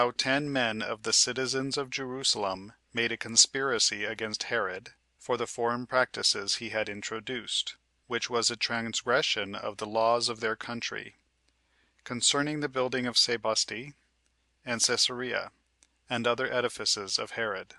how 10 men of the citizens of Jerusalem made a conspiracy against Herod for the foreign practices he had introduced, which was a transgression of the laws of their country, concerning the building of Sebaste and Caesarea, and other edifices of Herod.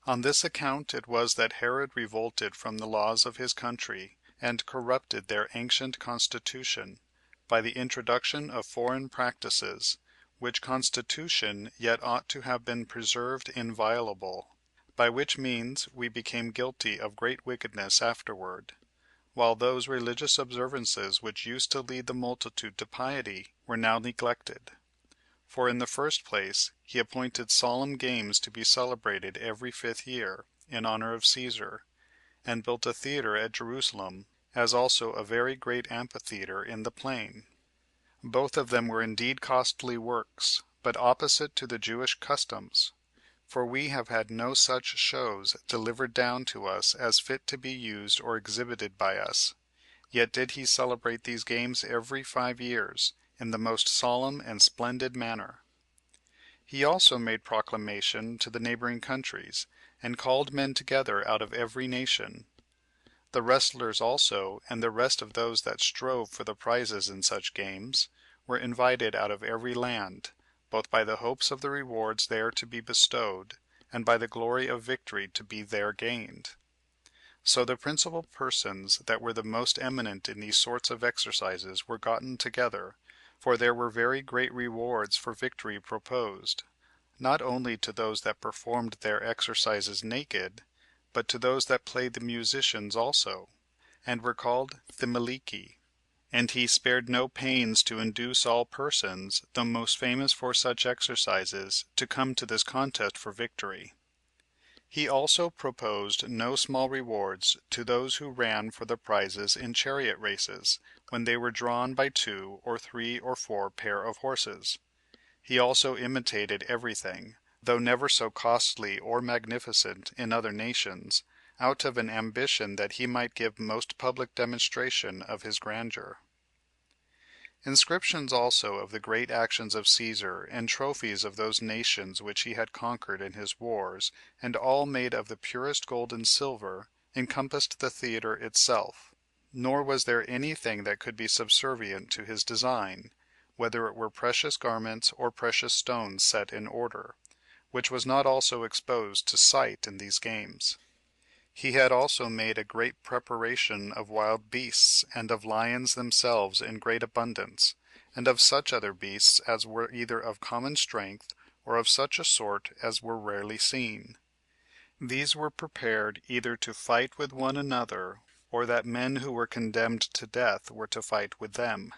On this account it was that Herod revolted from the laws of his country, and corrupted their ancient constitution by the introduction of foreign practices, which constitution yet ought to have been preserved inviolable, by which means we became guilty of great wickedness afterward, while those religious observances which used to lead the multitude to piety were now neglected. For in the first place, he appointed solemn games to be celebrated every 5th year, in honor of Caesar, and built a theater at Jerusalem, as also a very great amphitheater in the plain. Both of them were indeed costly works, but opposite to the Jewish customs, for we have had no such shows delivered down to us as fit to be used or exhibited by us. Yet did he celebrate these games every 5 years, in the most solemn and splendid manner. He also made proclamation to the neighboring countries, and called men together out of every nation. The wrestlers also, and the rest of those that strove for the prizes in such games, were invited out of every land, both by the hopes of the rewards there to be bestowed, and by the glory of victory to be there gained. So the principal persons that were the most eminent in these sorts of exercises were gotten together, for there were very great rewards for victory proposed, not only to those that performed their exercises naked, but to those that played the musicians also, and were called Thymelici. And he spared no pains to induce all persons, the most famous for such exercises, to come to this contest for victory. He also proposed no small rewards to those who ran for the prizes in chariot races, when they were drawn by 2 or 3 or 4 pair of horses. He also imitated everything, though never so costly or magnificent in other nations, out of an ambition that he might give most public demonstration of his grandeur. Inscriptions also of the great actions of Caesar, and trophies of those nations which he had conquered in his wars, and all made of the purest gold and silver, encompassed the theater itself, nor was there anything that could be subservient to his design, whether it were precious garments or precious stones set in order, which was not also exposed to sight in these games. He had also made a great preparation of wild beasts, and of lions themselves in great abundance, and of such other beasts as were either of common strength, or of such a sort as were rarely seen. These were prepared either to fight with one another, or that men who were condemned to death were to fight with them.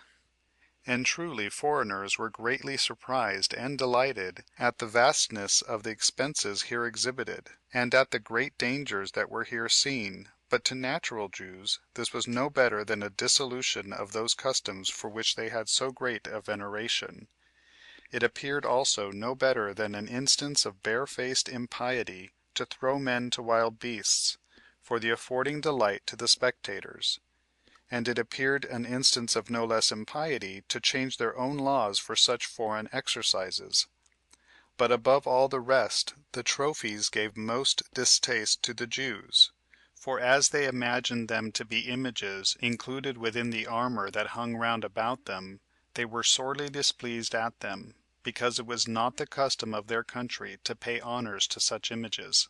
And truly foreigners were greatly surprised and delighted at the vastness of the expenses here exhibited, and at the great dangers that were here seen, but to natural Jews this was no better than a dissolution of those customs for which they had so great a veneration. It appeared also no better than an instance of barefaced impiety to throw men to wild beasts, for the affording delight to the spectators. And it appeared an instance of no less impiety to change their own laws for such foreign exercises. But above all the rest, the trophies gave most distaste to the Jews, for as they imagined them to be images included within the armor that hung round about them, they were sorely displeased at them, because it was not the custom of their country to pay honors to such images.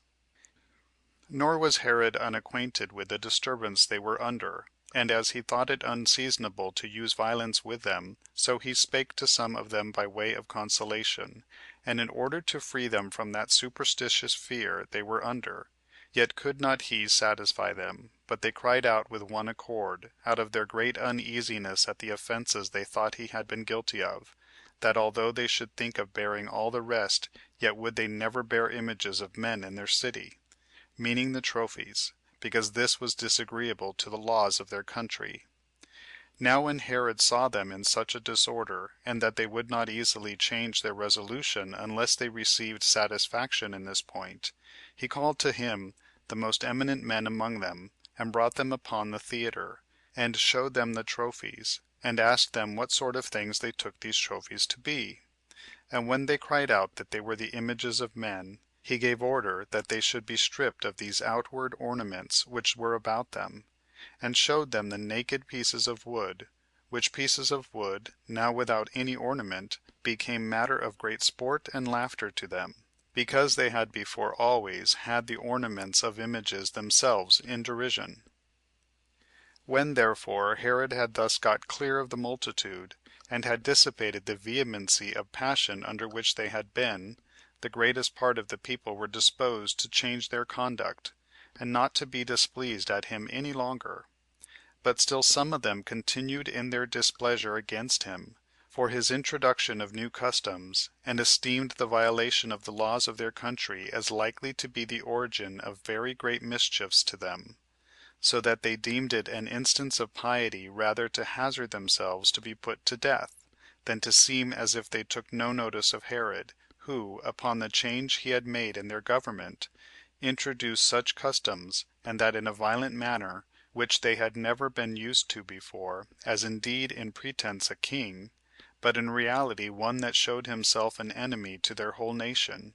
Nor was Herod unacquainted with the disturbance they were under, and as he thought it unseasonable to use violence with them, so he spake to some of them by way of consolation, and in order to free them from that superstitious fear they were under. Yet could not he satisfy them, but they cried out with one accord, out of their great uneasiness at the offenses they thought he had been guilty of, that although they should think of bearing all the rest, yet would they never bear images of men in their city, meaning the trophies, because this was disagreeable to the laws of their country. Now when Herod saw them in such a disorder, and that they would not easily change their resolution unless they received satisfaction in this point, he called to him the most eminent men among them, and brought them upon the theater, and showed them the trophies, and asked them what sort of things they took these trophies to be. And when they cried out that they were the images of men, he gave order that they should be stripped of these outward ornaments which were about them, and showed them the naked pieces of wood, which pieces of wood, now without any ornament, became matter of great sport and laughter to them, because they had before always had the ornaments of images themselves in derision. When therefore Herod had thus got clear of the multitude, and had dissipated the vehemency of passion under which they had been, the greatest part of the people were disposed to change their conduct, and not to be displeased at him any longer. But still some of them continued in their displeasure against him for his introduction of new customs, and esteemed the violation of the laws of their country as likely to be the origin of very great mischiefs to them, so that they deemed it an instance of piety rather to hazard themselves to be put to death, than to seem as if they took no notice of Herod, who, upon the change he had made in their government, introduced such customs, and that in a violent manner, which they had never been used to before, as indeed in pretense a king, but in reality one that showed himself an enemy to their whole nation.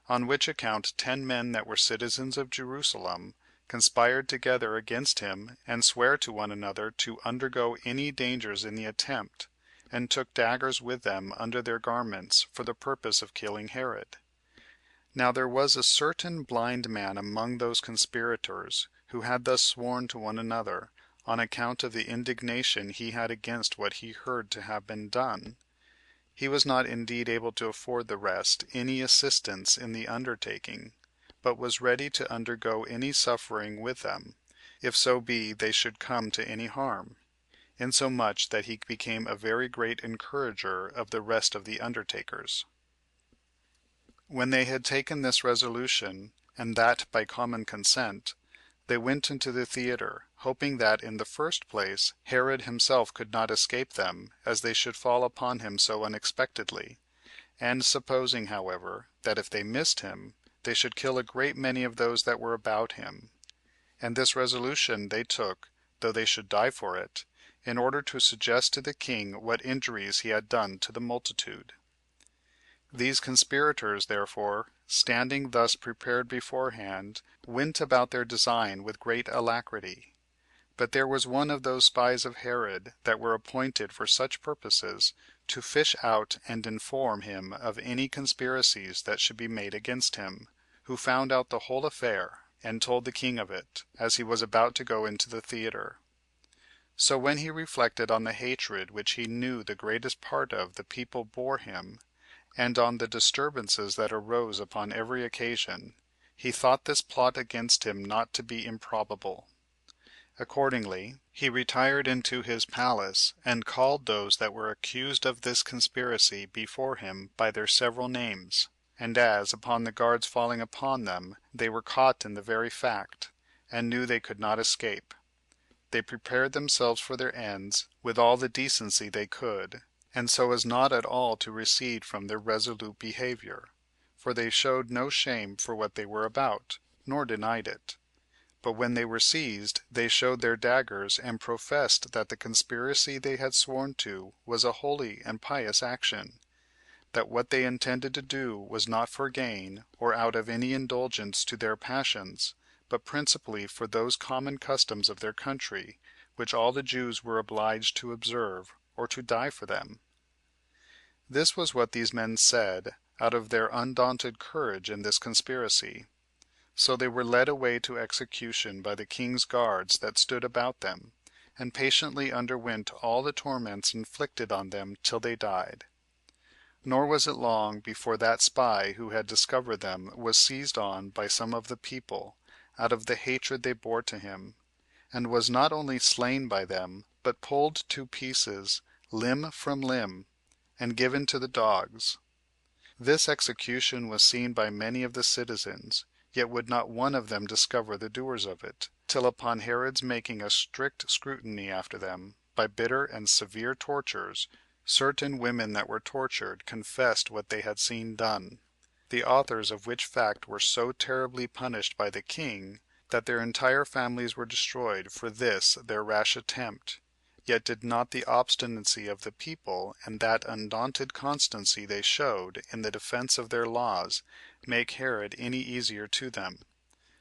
On which account 10 men that were citizens of Jerusalem conspired together against him, and sware to one another to undergo any dangers in the attempt, and took daggers with them under their garments for the purpose of killing Herod. Now there was a certain blind man among those conspirators, who had thus sworn to one another, on account of the indignation he had against what he heard to have been done. He was not indeed able to afford the rest any assistance in the undertaking, but was ready to undergo any suffering with them, if so be they should come to any harm, insomuch that he became a very great encourager of the rest of the undertakers. When they had taken this resolution, and that by common consent, they went into the theater, hoping that in the first place Herod himself could not escape them, as they should fall upon him so unexpectedly, and supposing, however, that if they missed him, they should kill a great many of those that were about him. And this resolution they took, though they should die for it, in order to suggest to the king what injuries he had done to the multitude. These conspirators, therefore, standing thus prepared beforehand, went about their design with great alacrity. But there was one of those spies of Herod that were appointed for such purposes, to fish out and inform him of any conspiracies that should be made against him, who found out the whole affair, and told the king of it, as he was about to go into the theater. So when he reflected on the hatred which he knew the greatest part of the people bore him, and on the disturbances that arose upon every occasion, he thought this plot against him not to be improbable. Accordingly, he retired into his palace, and called those that were accused of this conspiracy before him by their several names, and as, upon the guards falling upon them, they were caught in the very fact, and knew they could not escape, they prepared themselves for their ends with all the decency they could, and so as not at all to recede from their resolute behavior, for they showed no shame for what they were about, nor denied it. But when they were seized, they showed their daggers, and professed that the conspiracy they had sworn to was a holy and pious action, that what they intended to do was not for gain, or out of any indulgence to their passions, but principally for those common customs of their country, which all the Jews were obliged to observe, or to die for them. This was what these men said, out of their undaunted courage in this conspiracy. So they were led away to execution by the king's guards that stood about them, and patiently underwent all the torments inflicted on them till they died. Nor was it long before that spy who had discovered them was seized on by some of the people, out of the hatred they bore to him, and was not only slain by them, but pulled to pieces, limb from limb, and given to the dogs. This execution was seen by many of the citizens, yet would not one of them discover the doers of it, till upon Herod's making a strict scrutiny after them, by bitter and severe tortures, certain women that were tortured confessed what they had seen done, the authors of which fact were so terribly punished by the king, that their entire families were destroyed for this their rash attempt, Yet did not the obstinacy of the people and that undaunted constancy they showed in the defense of their laws make Herod any easier to them;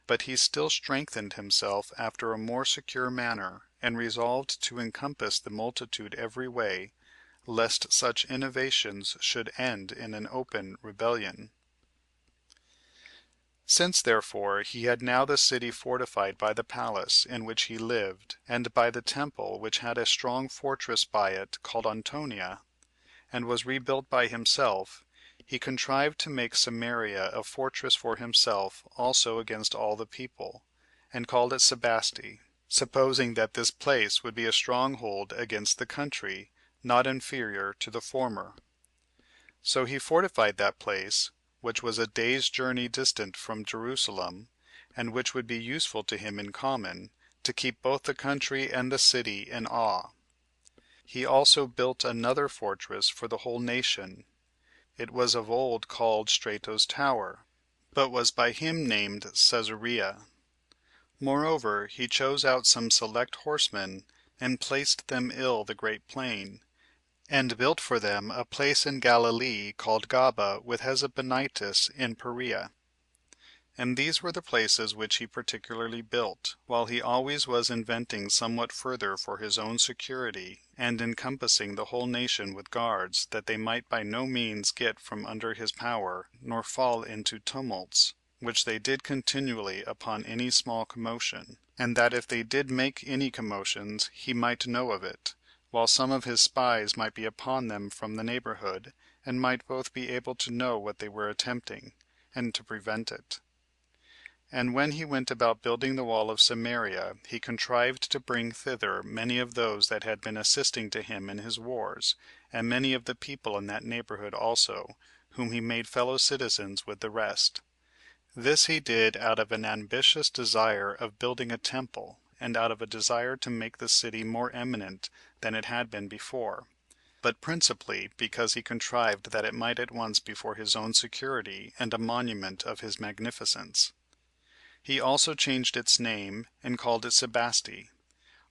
but he still strengthened himself after a more secure manner, and resolved to encompass the multitude every way, lest such innovations should end in an open rebellion. Since therefore he had now the city fortified by the palace in which he lived, and by the temple, which had a strong fortress by it, called Antonia, and was rebuilt by himself, he contrived to make Samaria a fortress for himself also against all the people, and called it Sebaste, supposing that this place would be a strong hold against the country, not inferior to the former. So he fortified that place, which was a day's journey distant from Jerusalem, and which would be useful to him in common, to keep both the country and the city in awe. He also built another fortress for the whole nation. It was of old called Strato's Tower, but was by him named Caesarea. Moreover, he chose out some select horsemen, and placed them in the great plain, and built for them a place in Galilee called Gaba, with Hesebonitis in Perea. And these were the places which he particularly built, while he always was inventing somewhat further for his own security, and encompassing the whole nation with guards, that they might by no means get from under his power, nor fall into tumults, which they did continually upon any small commotion; and that if they did make any commotions, he might know of it, while some of his spies might be upon them from the neighborhood, and might both be able to know what they were attempting, and to prevent it. And when he went about building the wall of Samaria, he contrived to bring thither many of those that had been assisting to him in his wars, and many of the people in that neighborhood also, whom he made fellow citizens with the rest. This he did out of an ambitious desire of building a temple, and out of a desire to make the city more eminent than it had been before, but principally because he contrived that it might at once be for his own security, and a monument of his magnificence. He also changed its name, and called it Sebaste.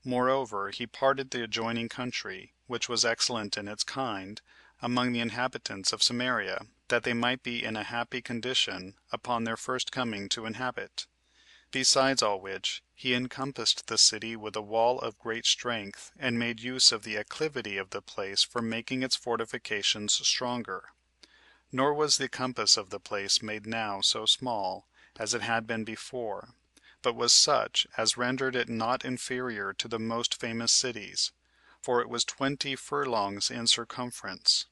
Moreover, he parted the adjoining country, which was excellent in its kind, among the inhabitants of Samaria, that they might be in a happy condition upon their first coming to inhabit. Besides all which, he encompassed the city with a wall of great strength, and made use of the acclivity of the place for making its fortifications stronger. Nor was the compass of the place made now so small as it had been before, but was such as rendered it not inferior to the most famous cities, for it was 20 furlongs in circumference.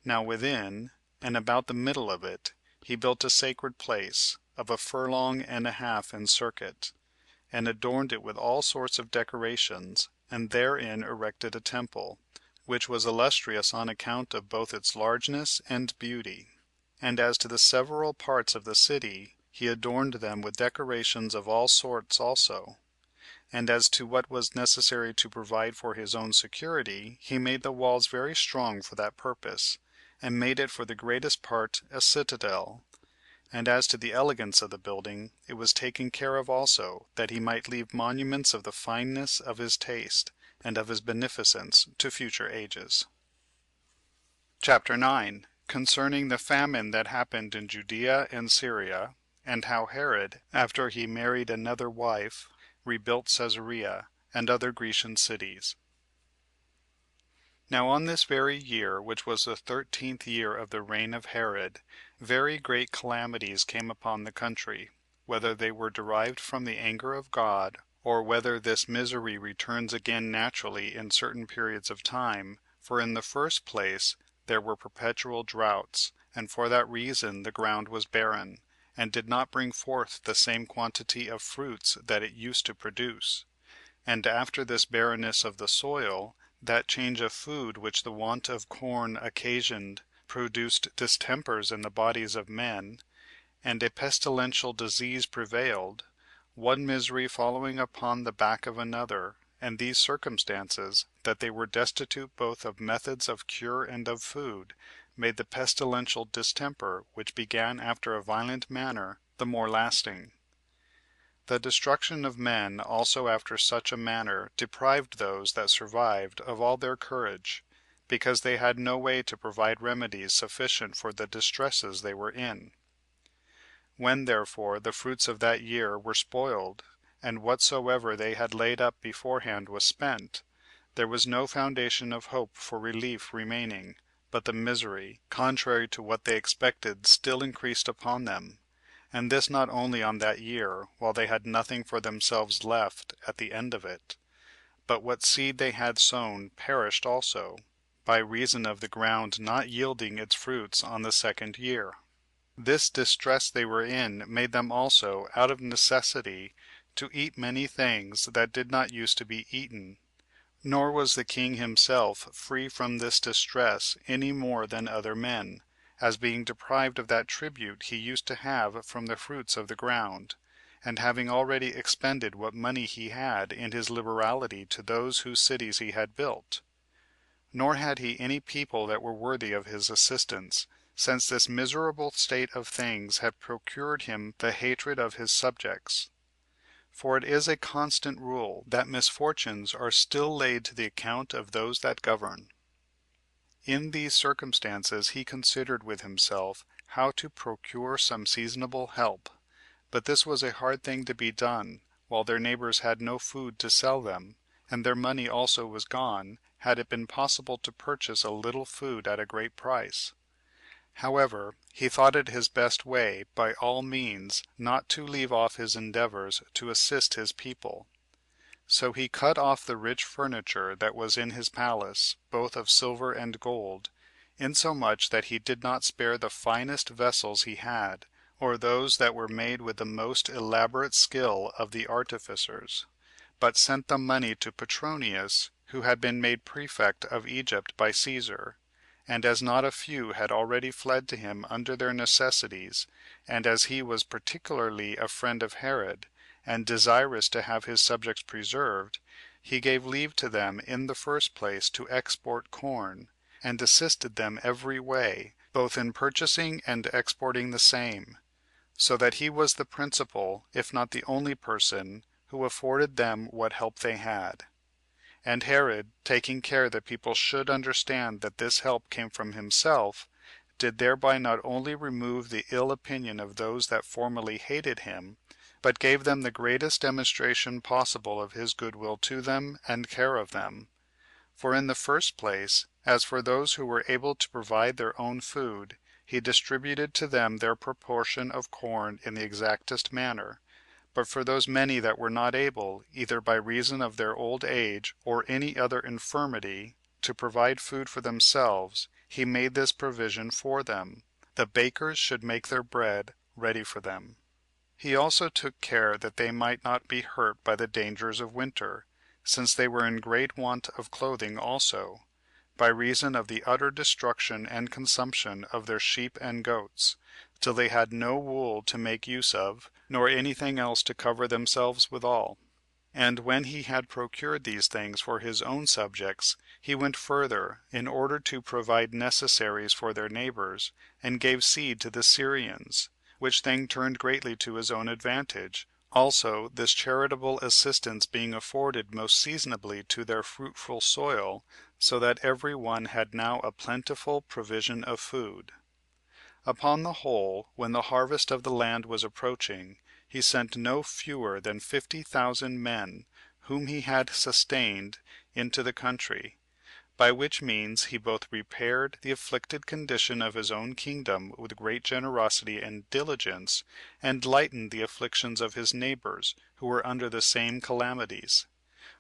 Now within, and about the middle of it, he built a sacred place, of a furlong and a half in circuit, and adorned it with all sorts of decorations, and therein erected a temple, which was illustrious on account of both its largeness and beauty. And as to the several parts of the city, he adorned them with decorations of all sorts also. And as to what was necessary to provide for his own security, he made the walls very strong for that purpose, and made it for the greatest part a citadel. And as to the elegance of the building, it was taken care of also, that he might leave monuments of the fineness of his taste, and of his beneficence, to future ages. Chapter 9. Concerning the famine that happened in Judea and Syria, and how Herod, after he married another wife, rebuilt Caesarea, and other Grecian cities. Now on this very year, which was the 13th year of the reign of Herod, very great calamities came upon the country, whether they were derived from the anger of God, or whether this misery returns again naturally in certain periods of time. For in the first place there were perpetual droughts, and for that reason the ground was barren, and did not bring forth the same quantity of fruits that it used to produce. And after this barrenness of the soil, that change of food which the want of corn occasioned produced distempers in the bodies of men, and a pestilential disease prevailed, one misery following upon the back of another, and these circumstances, that they were destitute both of methods of cure and of food, made the pestilential distemper, which began after a violent manner, the more lasting. The destruction of men also after such a manner deprived those that survived of all their courage, because they had no way to provide remedies sufficient for the distresses they were in. When therefore the fruits of that year were spoiled, and whatsoever they had laid up beforehand was spent, there was no foundation of hope for relief remaining, but the misery, contrary to what they expected, still increased upon them; and this not only on that year, while they had nothing for themselves left at the end of it, but what seed they had sown perished also, by reason of the ground not yielding its fruits on the second year. This distress they were in made them also, out of necessity, to eat many things that did not use to be eaten. Nor was the king himself free from this distress any more than other men, as being deprived of that tribute he used to have from the fruits of the ground, and having already expended what money he had in his liberality to those whose cities he had built. Nor had he any people that were worthy of his assistance, since this miserable state of things had procured him the hatred of his subjects. For it is a constant rule, that misfortunes are still laid to the account of those that govern. In these circumstances he considered with himself how to procure some seasonable help; but this was a hard thing to be done, while their neighbors had no food to sell them, and their money also was gone, had it been possible to purchase a little food at a great price. However, he thought it his best way, by all means, not to leave off his endeavors to assist his people. So he cut off the rich furniture that was in his palace, both of silver and gold, insomuch that he did not spare the finest vessels he had, or those that were made with the most elaborate skill of the artificers, but sent the money to Petronius, who had been made prefect of Egypt by Cæsar. And as not a few had already fled to him under their necessities, and as he was particularly a friend of Herod, and desirous to have his subjects preserved, he gave leave to them in the first place to export corn, and assisted them every way, both in purchasing and exporting the same; so that he was the principal, if not the only person, who afforded them what help they had. And Herod, taking care that people should understand that this help came from himself, did thereby not only remove the ill opinion of those that formerly hated him, but gave them the greatest demonstration possible of his goodwill to them and care of them. For in the first place, as for those who were able to provide their own food, he distributed to them their proportion of corn in the exactest manner; but for those many that were not able, either by reason of their old age or any other infirmity, to provide food for themselves, he made this provision for them: the bakers should make their bread ready for them. He also took care that they might not be hurt by the dangers of winter, since they were in great want of clothing also, by reason of the utter destruction and consumption of their sheep and goats, till they had no wool to make use of, nor anything else to cover themselves withal. And when he had procured these things for his own subjects, he went further, in order to provide necessaries for their neighbors, and gave seed to the Syrians, which thing turned greatly to his own advantage, also this charitable assistance being afforded most seasonably to their fruitful soil, so that every one had now a plentiful provision of food. Upon the whole, when the harvest of the land was approaching, he sent no fewer than 50,000 men, whom he had sustained, into the country, by which means he both repaired the afflicted condition of his own kingdom with great generosity and diligence, and lightened the afflictions of his neighbors, who were under the same calamities.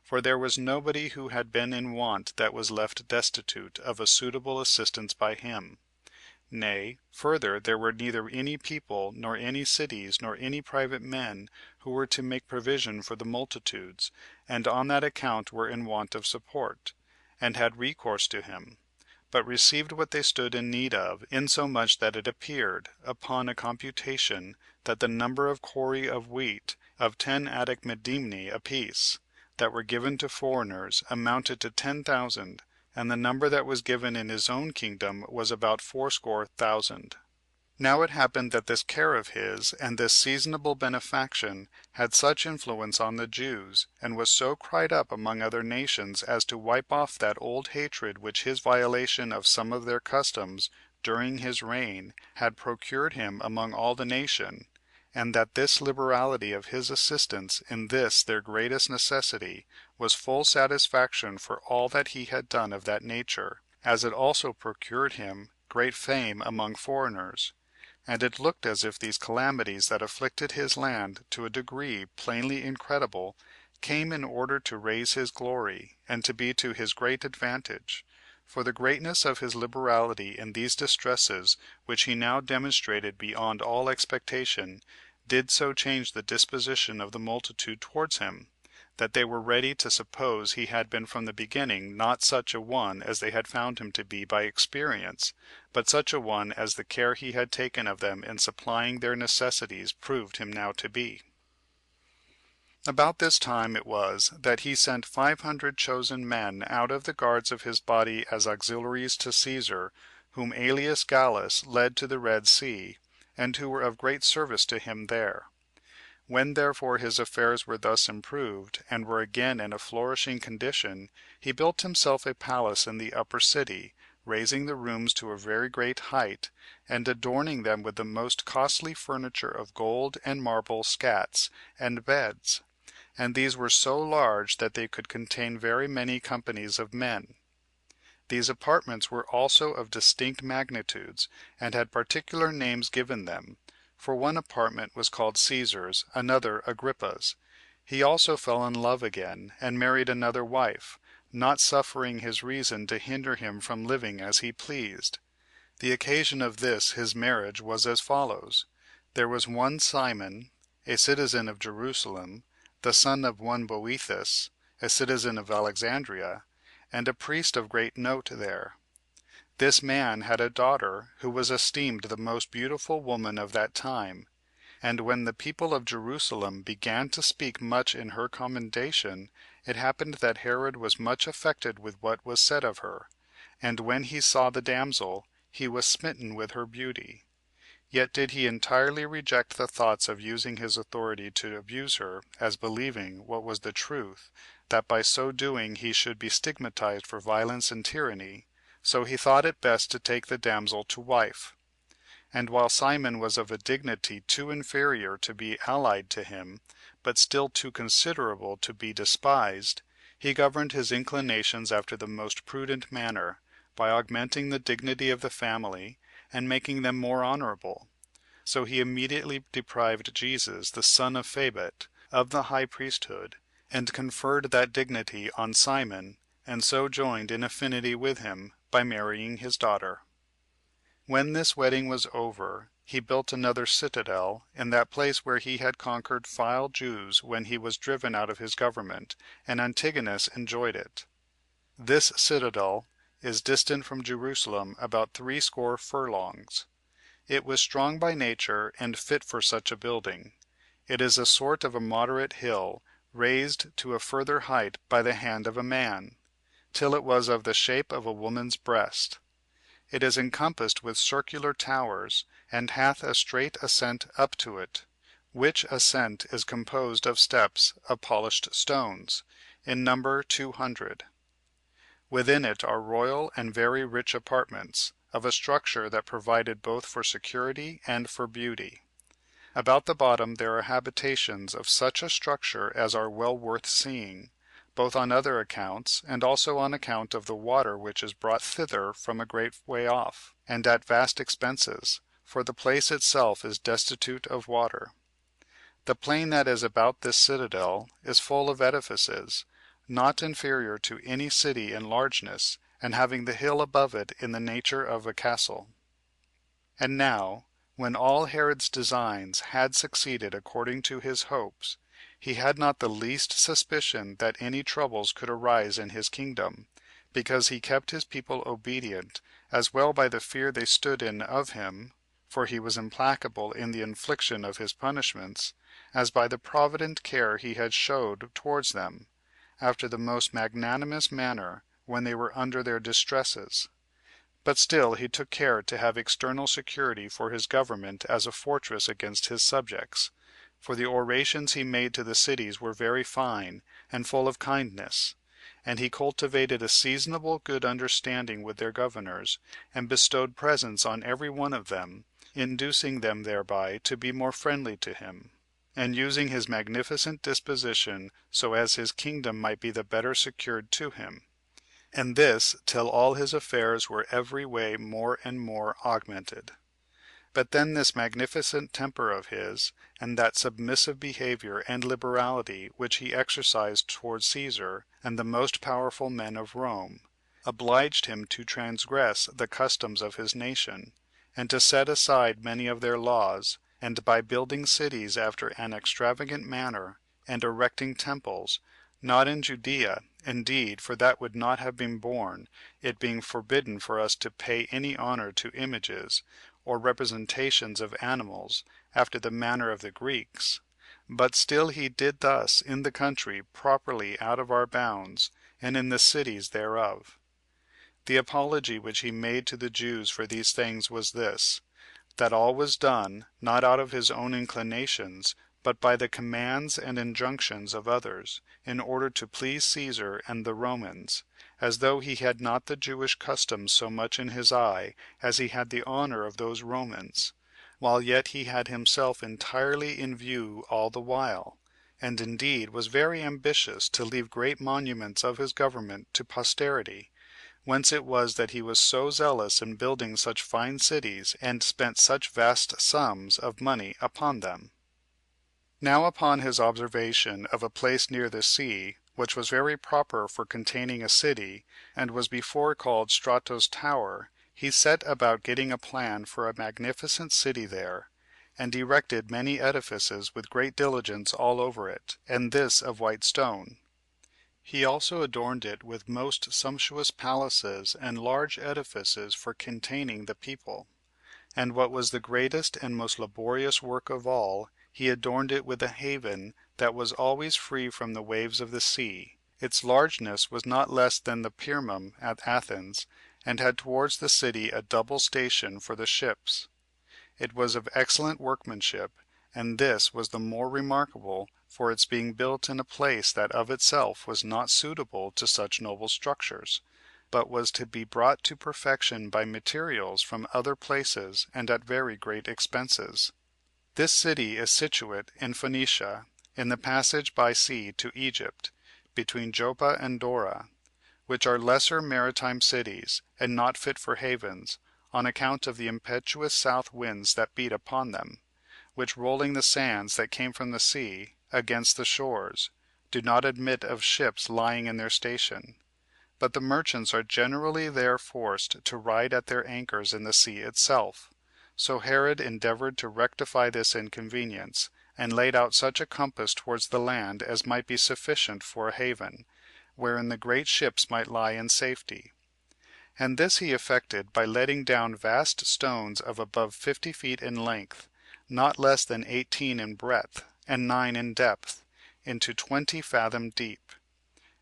For there was nobody who had been in want that was left destitute of a suitable assistance by him. Nay, further, there were neither any people, nor any cities, nor any private men, who were to make provision for the multitudes, and on that account were in want of support, and had recourse to him, but received what they stood in need of, insomuch that it appeared, upon a computation, that the number of cori of wheat, of 10 Attic medimni apiece, that were given to foreigners, amounted to 10,000, and the number that was given in his own kingdom was about 80,000. Now it happened that this care of his and this seasonable benefaction had such influence on the Jews, and was so cried up among other nations as to wipe off that old hatred which his violation of some of their customs during his reign had procured him among all the nation, and that this liberality of his assistance in this their greatest necessity was full satisfaction for all that he had done of that nature, as it also procured him great fame among foreigners. And it looked as if these calamities that afflicted his land to a degree plainly incredible came in order to raise his glory, and to be to his great advantage. For the greatness of his liberality in these distresses, which he now demonstrated beyond all expectation, did so change the disposition of the multitude towards him, that they were ready to suppose he had been from the beginning not such a one as they had found him to be by experience, but such a one as the care he had taken of them in supplying their necessities proved him now to be. About this time it was that he sent 500 chosen men out of the guards of his body as auxiliaries to Caesar, whom Aelius Gallus led to the Red Sea, and who were of great service to him there. When therefore his affairs were thus improved, and were again in a flourishing condition, he built himself a palace in the upper city, raising the rooms to a very great height, and adorning them with the most costly furniture of gold and marble scats, and beds. And these were so large that they could contain very many companies of men. These apartments were also of distinct magnitudes, and had particular names given them. For one apartment was called Caesar's, another Agrippa's. He also fell in love again, and married another wife, not suffering his reason to hinder him from living as he pleased. The occasion of this his marriage was as follows. There was one Simon, a citizen of Jerusalem, the son of one Boethus, a citizen of Alexandria, and a priest of great note there. This man had a daughter, who was esteemed the most beautiful woman of that time. And when the people of Jerusalem began to speak much in her commendation, it happened that Herod was much affected with what was said of her. And when he saw the damsel, he was smitten with her beauty. Yet did he entirely reject the thoughts of using his authority to abuse her, as believing, what was the truth, that by so doing he should be stigmatized for violence and tyranny. So he thought it best to take the damsel to wife. And while Simon was of a dignity too inferior to be allied to him, but still too considerable to be despised, he governed his inclinations after the most prudent manner, by augmenting the dignity of the family, and making them more honorable. So he immediately deprived Jesus, the son of Phabet, of the high priesthood, and conferred that dignity on Simon, and so joined in affinity with him by marrying his daughter. When this wedding was over, he built another citadel in that place where he had conquered vile Jews when he was driven out of his government, and Antigonus enjoyed it. This citadel is distant from Jerusalem about 80 furlongs. It was strong by nature, and fit for such a building. It is a sort of a moderate hill, raised to a further height by the hand of a man, till it was of the shape of a woman's breast. It is encompassed with circular towers, and hath a straight ascent up to it, which ascent is composed of steps of polished stones, in number 200. Within it are royal and very rich apartments, of a structure that provided both for security and for beauty. About the bottom there are habitations of such a structure as are well worth seeing, both on other accounts, and also on account of the water which is brought thither from a great way off, and at vast expenses, for the place itself is destitute of water. The plain that is about this citadel is full of edifices, not inferior to any city in largeness, and having the hill above it in the nature of a castle. And now, when all Herod's designs had succeeded according to his hopes, he had not the least suspicion that any troubles could arise in his kingdom, because he kept his people obedient, as well by the fear they stood in of him, for he was implacable in the infliction of his punishments, as by the provident care he had showed towards them, after the most magnanimous manner, when they were under their distresses. But still he took care to have external security for his government as a fortress against his subjects, for the orations he made to the cities were very fine, and full of kindness; and he cultivated a seasonable good understanding with their governors, and bestowed presents on every one of them, inducing them thereby to be more friendly to him, and using his magnificent disposition so as his kingdom might be the better secured to him; and this till all his affairs were every way more and more augmented. But then this magnificent temper of his, and that submissive behavior and liberality which he exercised towards Cæsar and the most powerful men of Rome, obliged him to transgress the customs of his nation, and to set aside many of their laws, and by building cities after an extravagant manner, and erecting temples, not in Judea, indeed, for that would not have been borne, it being forbidden for us to pay any honor to images, or representations of animals, after the manner of the Greeks; but still he did thus in the country properly out of our bounds, and in the cities thereof. The apology which he made to the Jews for these things was this, that all was done, not out of his own inclinations, but by the commands and injunctions of others, in order to please Cæsar and the Romans, as though he had not the Jewish customs so much in his eye as he had the honor of those Romans, while yet he had himself entirely in view all the while, and indeed was very ambitious to leave great monuments of his government to posterity, whence it was that he was so zealous in building such fine cities, and spent such vast sums of money upon them. Now upon his observation of a place near the sea, which was very proper for containing a city, and was before called Strato's Tower, he set about getting a plan for a magnificent city there, and erected many edifices with great diligence all over it, and this of white stone. He also adorned it with most sumptuous palaces and large edifices for containing the people. And what was the greatest and most laborious work of all, he adorned it with a haven that was always free from the waves of the sea. Its largeness was not less than the Pyrmum at Athens, and had towards the city a double station for the ships. It was of excellent workmanship, and this was the more remarkable for its being built in a place that of itself was not suitable to such noble structures, but was to be brought to perfection by materials from other places and at very great expenses. This city is situate in Phoenicia, in the passage by sea to Egypt, between Joppa and Dora, which are lesser maritime cities, and not fit for havens, on account of the impetuous south winds that beat upon them, which rolling the sands that came from the sea against the shores, do not admit of ships lying in their station; but the merchants are generally there forced to ride at their anchors in the sea itself. So Herod endeavored to rectify this inconvenience, and laid out such a compass towards the land as might be sufficient for a haven, wherein the great ships might lie in safety. And this he effected by letting down vast stones of above 50 feet in length, not less than 18 in breadth, and 9 in depth, into 20 fathom deep;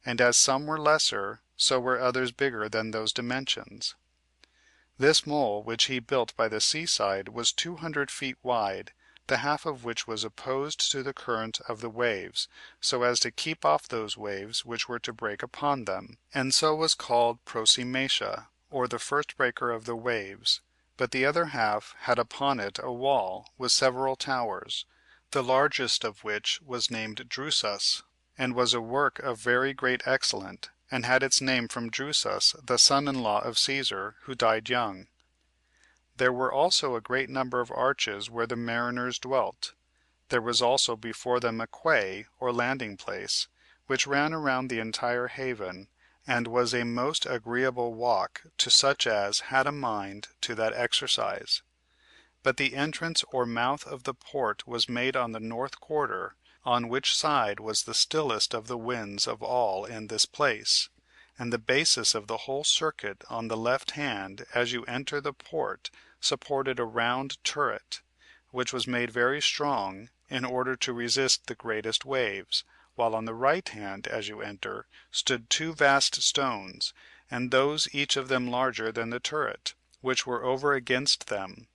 and as some were lesser, so were others bigger than those dimensions. This mole which he built by the seaside was 200 feet wide, the half of which was opposed to the current of the waves, so as to keep off those waves which were to break upon them, and so was called Prosymatia, or the first breaker of the waves; but the other half had upon it a wall with several towers, the largest of which was named Drusus, and was a work of very great excellence, and had its name from Drusus, the son-in-law of Cæsar, who died young. There were also a great number of arches where the mariners dwelt. There was also before them a quay, or landing place, which ran around the entire haven, and was a most agreeable walk to such as had a mind to that exercise. But the entrance or mouth of the port was made on the north quarter, on which side was the stillest of the winds of all in this place, and the basis of the whole circuit on the left hand as you enter the port supported a round turret, which was made very strong, in order to resist the greatest waves, while on the right hand as you enter stood 2 vast stones, and those each of them larger than the turret, which were over against them.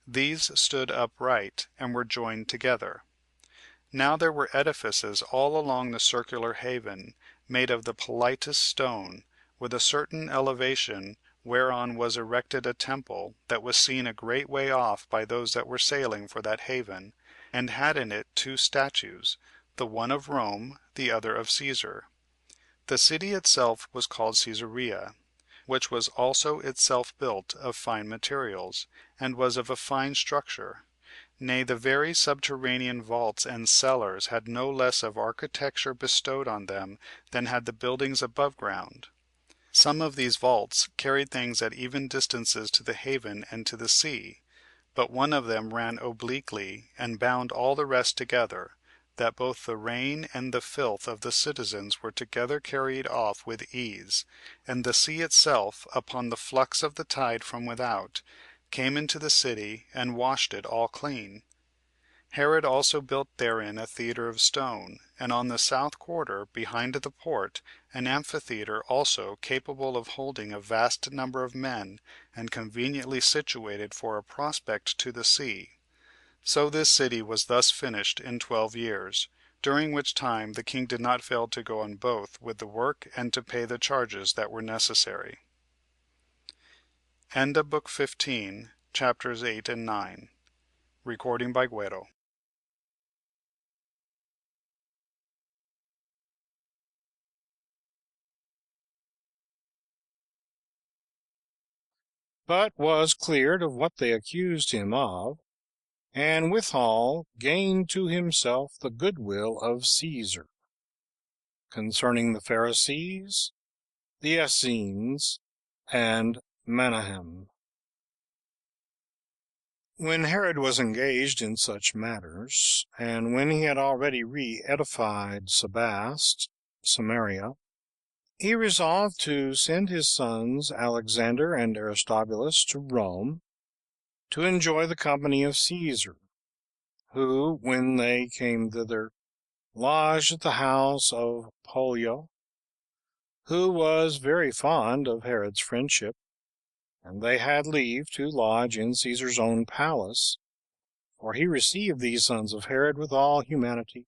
These stood upright, and were joined together. Now there were edifices all along the circular haven, made of the politest stone, with a certain elevation, whereon was erected a temple, that was seen a great way off by those that were sailing for that haven, and had in it two statues, the one of Rome, the other of Caesar. The city itself was called Caesarea, which was also itself built of fine materials, and was of a fine structure. Nay, the very subterranean vaults and cellars had no less of architecture bestowed on them than had the buildings above ground. Some of these vaults carried things at even distances to the haven and to the sea, but one of them ran obliquely, and bound all the rest together, that both the rain and the filth of the citizens were together carried off with ease, and the sea itself, upon the flux of the tide from without, came into the city, and washed it all clean. Herod also built therein a theater of stone, and on the south quarter, behind the port, an amphitheater also, capable of holding a vast number of men, and conveniently situated for a prospect to the sea. So this city was thus finished in 12 years, during which time the king did not fail to go on both with the work and to pay the charges that were necessary. End of Book 15, Chapters 8 and 9. Recording by Guero. But was cleared of what they accused him of, and withal gained to himself the goodwill of Caesar, concerning the Pharisees, the Essenes, and Menahem. When Herod was engaged in such matters, and when he had already re-edified Sebast, Samaria, he resolved to send his sons Alexander and Aristobulus to Rome, to enjoy the company of Caesar, who, when they came thither, lodged at the house of Pollio, who was very fond of Herod's friendship, and they had leave to lodge in Caesar's own palace, for he received these sons of Herod with all humanity,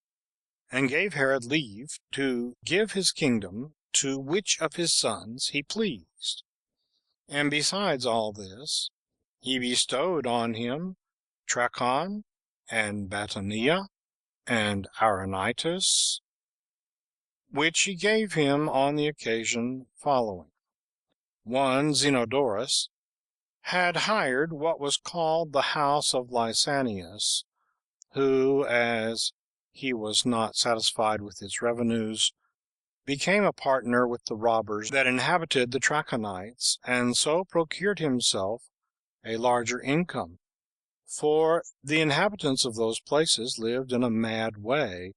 and gave Herod leave to give his kingdom to which of his sons he pleased. And besides all this, he bestowed on him Trachon, and Batanea, and Auranitis, which he gave him on the occasion following. One Zenodorus had hired what was called the house of Lysanias, who, as he was not satisfied with its revenues, became a partner with the robbers that inhabited the Trachonites, and so procured himself a larger income. For the inhabitants of those places lived in a mad way,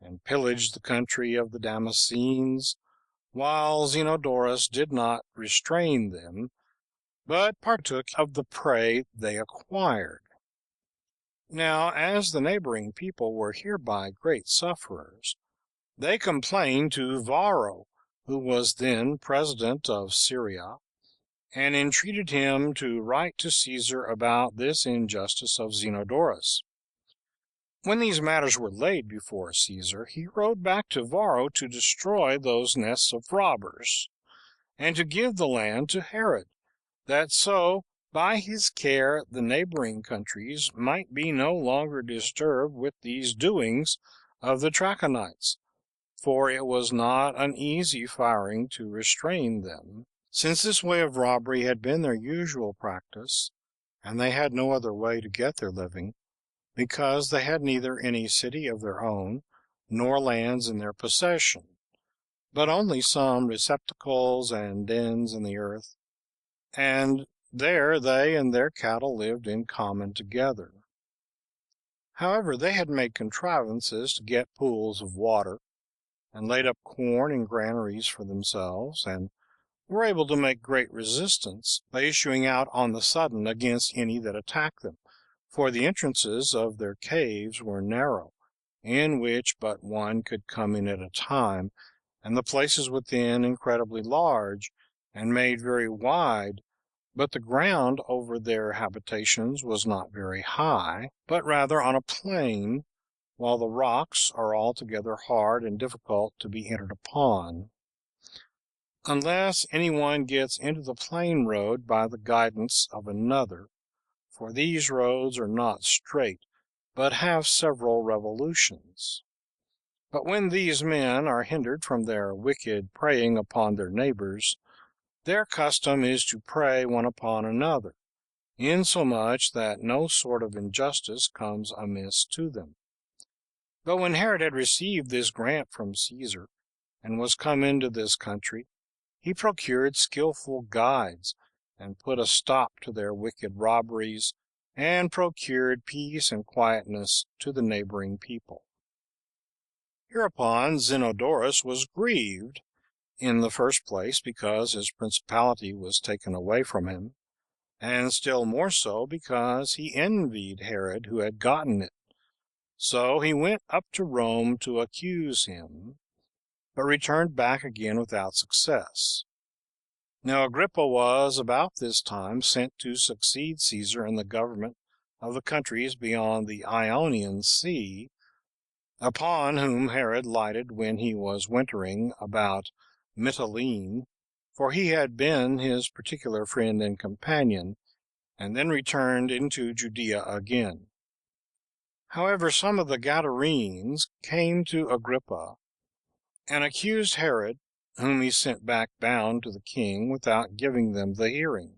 and pillaged the country of the Damascenes, while Zenodorus did not restrain them, but partook of the prey they acquired. Now, as the neighboring people were hereby great sufferers, they complained to Varro, who was then president of Syria, and entreated him to write to Caesar about this injustice of Zenodorus. When these matters were laid before Caesar, he wrote back to Varro to destroy those nests of robbers, and to give the land to Herod, that so by his care the neighboring countries might be no longer disturbed with these doings of the Trachonites, for it was not an easy firing to restrain them, since this way of robbery had been their usual practice, and they had no other way to get their living, because they had neither any city of their own, nor lands in their possession, but only some receptacles and dens in the earth, and there they and their cattle lived in common together. However, they had made contrivances to get pools of water, and laid up corn in granaries for themselves, and were able to make great resistance by issuing out on the sudden against any that attacked them, for the entrances of their caves were narrow, in which but one could come in at a time, and the places within incredibly large, and made very wide, but the ground over their habitations was not very high, but rather on a plain, while the rocks are altogether hard and difficult to be entered upon, unless any one gets into the plain road by the guidance of another, for these roads are not straight, but have several revolutions. But when these men are hindered from their wicked preying upon their neighbors, their custom is to prey one upon another, insomuch that no sort of injustice comes amiss to them. But when Herod had received this grant from Caesar, and was come into this country, he procured skillful guides, and put a stop to their wicked robberies, and procured peace and quietness to the neighboring people. Hereupon Zenodorus was grieved, in the first place, because his principality was taken away from him, and still more so because he envied Herod who had gotten it. So he went up to Rome to accuse him, but returned back again without success. Now Agrippa was about this time sent to succeed Caesar in the government of the countries beyond the Ionian Sea, upon whom Herod lighted when he was wintering about Mytilene, for he had been his particular friend and companion, and then returned into Judea again. However, some of the Gadarenes came to Agrippa, and accused Herod, whom he sent back bound to the king without giving them the hearing.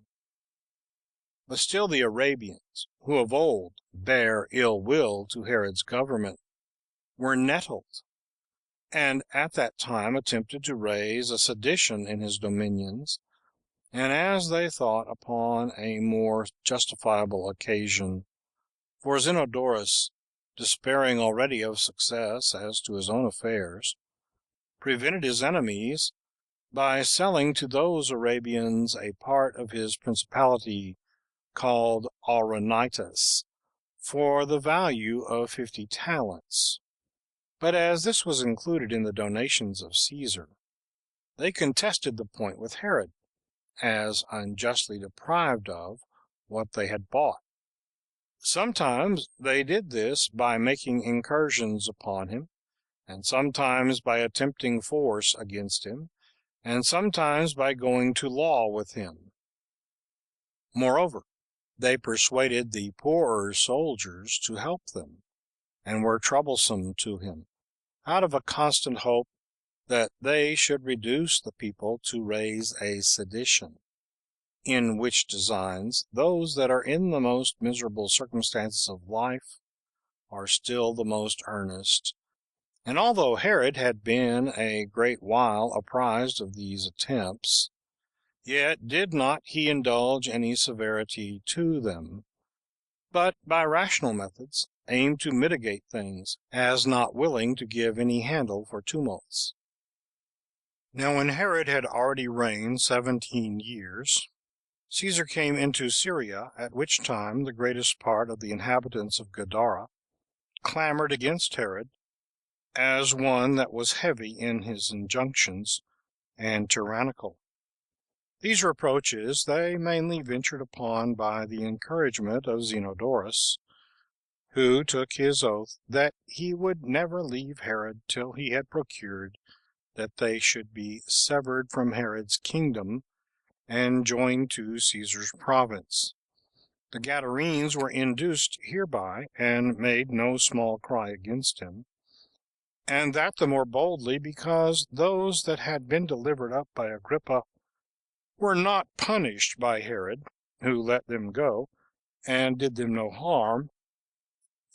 But still the Arabians, who of old bare ill will to Herod's government, were nettled, and at that time attempted to raise a sedition in his dominions, and as they thought upon a more justifiable occasion, for Zenodorus, despairing already of success as to his own affairs, prevented his enemies by selling to those Arabians a part of his principality called Auranitis, for the value of 50 talents. But as this was included in the donations of Caesar, they contested the point with Herod, as unjustly deprived of what they had bought. Sometimes they did this by making incursions upon him, and sometimes by attempting force against him, and sometimes by going to law with him. Moreover, they persuaded the poorer soldiers to help them, and were troublesome to him, out of a constant hope that they should reduce the people to raise a sedition; in which designs those that are in the most miserable circumstances of life are still the most earnest. And although Herod had been a great while apprized of these attempts, yet did not he indulge any severity to them, but by rational methods aimed to mitigate things, as not willing to give any handle for tumults. Now when Herod had already reigned 17 years, Caesar came into Syria, at which time the greatest part of the inhabitants of Gadara clamored against Herod, as one that was heavy in his injunctions and tyrannical. These reproaches they mainly ventured upon by the encouragement of Zenodorus, who took his oath that he would never leave Herod till he had procured that they should be severed from Herod's kingdom and joined to Caesar's province. The Gadarenes were induced hereby, and made no small cry against him, and that the more boldly because those that had been delivered up by Agrippa were not punished by Herod, who let them go, and did them no harm,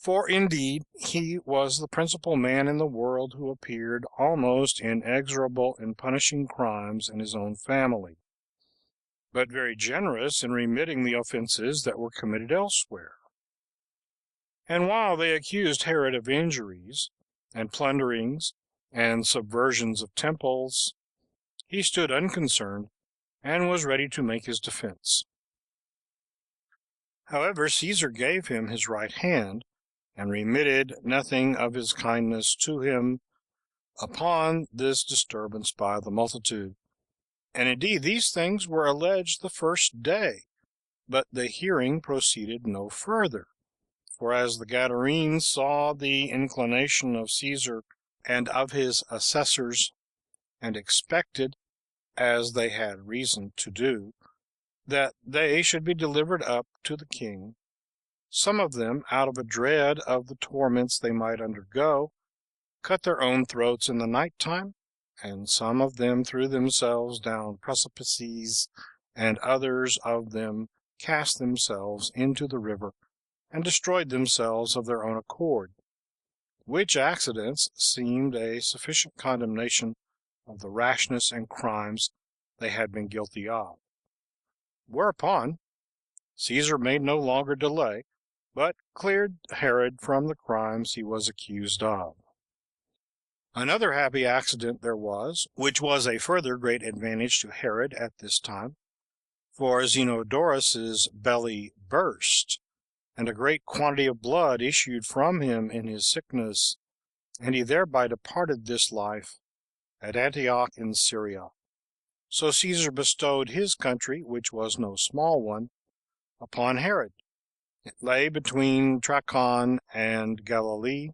for indeed he was the principal man in the world who appeared almost inexorable in punishing crimes in his own family, but very generous in remitting the offenses that were committed elsewhere. And while they accused Herod of injuries, and plunderings, and subversions of temples, he stood unconcerned, and was ready to make his defense. However, Caesar gave him his right hand, and remitted nothing of his kindness to him upon this disturbance by the multitude, And indeed these things were alleged the first day, but the hearing proceeded no further. For as the Gadarenes saw the inclination of Caesar and of his assessors, and expected, as they had reason to do, that they should be delivered up to the king, some of them, out of a dread of the torments they might undergo, cut their own throats in the night time, and some of them threw themselves down precipices, and others of them cast themselves into the river, and destroyed themselves of their own accord, which accidents seemed a sufficient condemnation of the rashness and crimes they had been guilty of. Whereupon Caesar made no longer delay, but cleared Herod from the crimes he was accused of. Another happy accident there was, which was a further great advantage to Herod at this time. For Zenodorus's belly burst, and a great quantity of blood issued from him in his sickness, and he thereby departed this life at Antioch in Syria. So Caesar bestowed his country, which was no small one, upon Herod. It lay between Trachon and Galilee,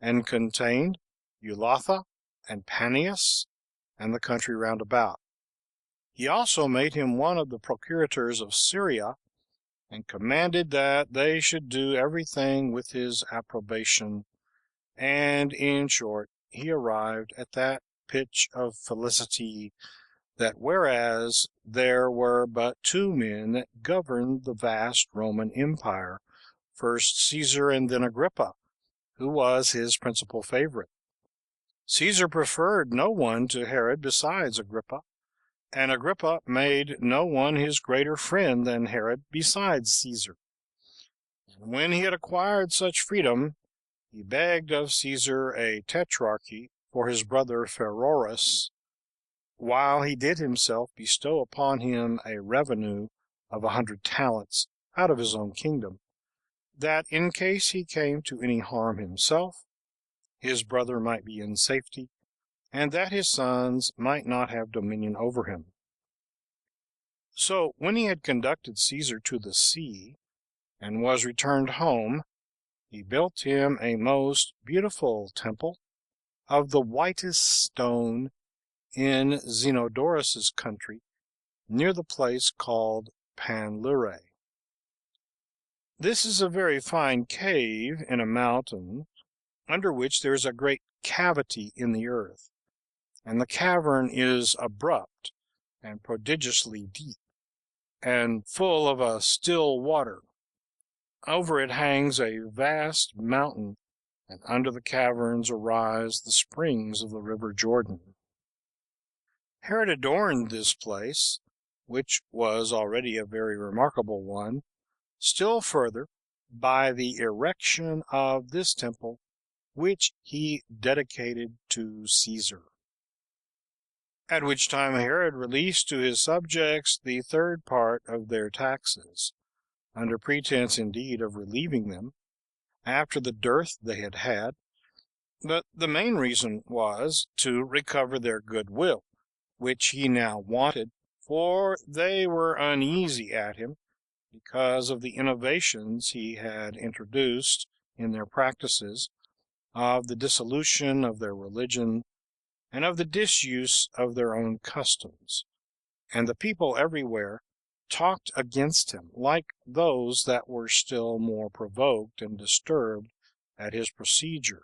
and contained Eulatha and Paneas, and the country round about. He also made him one of the procurators of Syria, and commanded that they should do every thing with his approbation. And in short, he arrived at that pitch of felicity, that whereas there were but two men that governed the vast Roman empire, first Caesar and then Agrippa, who was his principal favorite, Caesar preferred no one to Herod besides Agrippa, and Agrippa made no one his greater friend than Herod besides Caesar. And when he had acquired such freedom, he begged of Caesar a tetrarchy for his brother Pheroras, while he did himself bestow upon him a revenue of 100 talents out of his own kingdom, that in case he came to any harm himself, his brother might be in safety, and that his sons might not have dominion over him. So when he had conducted Caesar to the sea, and was returned home, he built him a most beautiful temple of the whitest stone in Zenodorus's country, near the place called Panlure. This is a very fine cave in a mountain, under which there is a great cavity in the earth, and the cavern is abrupt and prodigiously deep, and full of a still water. Over it hangs a vast mountain, and under the caverns arise the springs of the river Jordan. Herod adorned this place, which was already a very remarkable one, still further by the erection of this temple, which he dedicated to Caesar. At which time Herod released to his subjects the third part of their taxes, under pretense indeed of relieving them, after the dearth they had had, but the main reason was to recover their goodwill, which he now wanted, for they were uneasy at him, because of the innovations he had introduced in their practices, of the dissolution of their religion, and of the disuse of their own customs. And the people everywhere talked against him, like those that were still more provoked and disturbed at his procedure,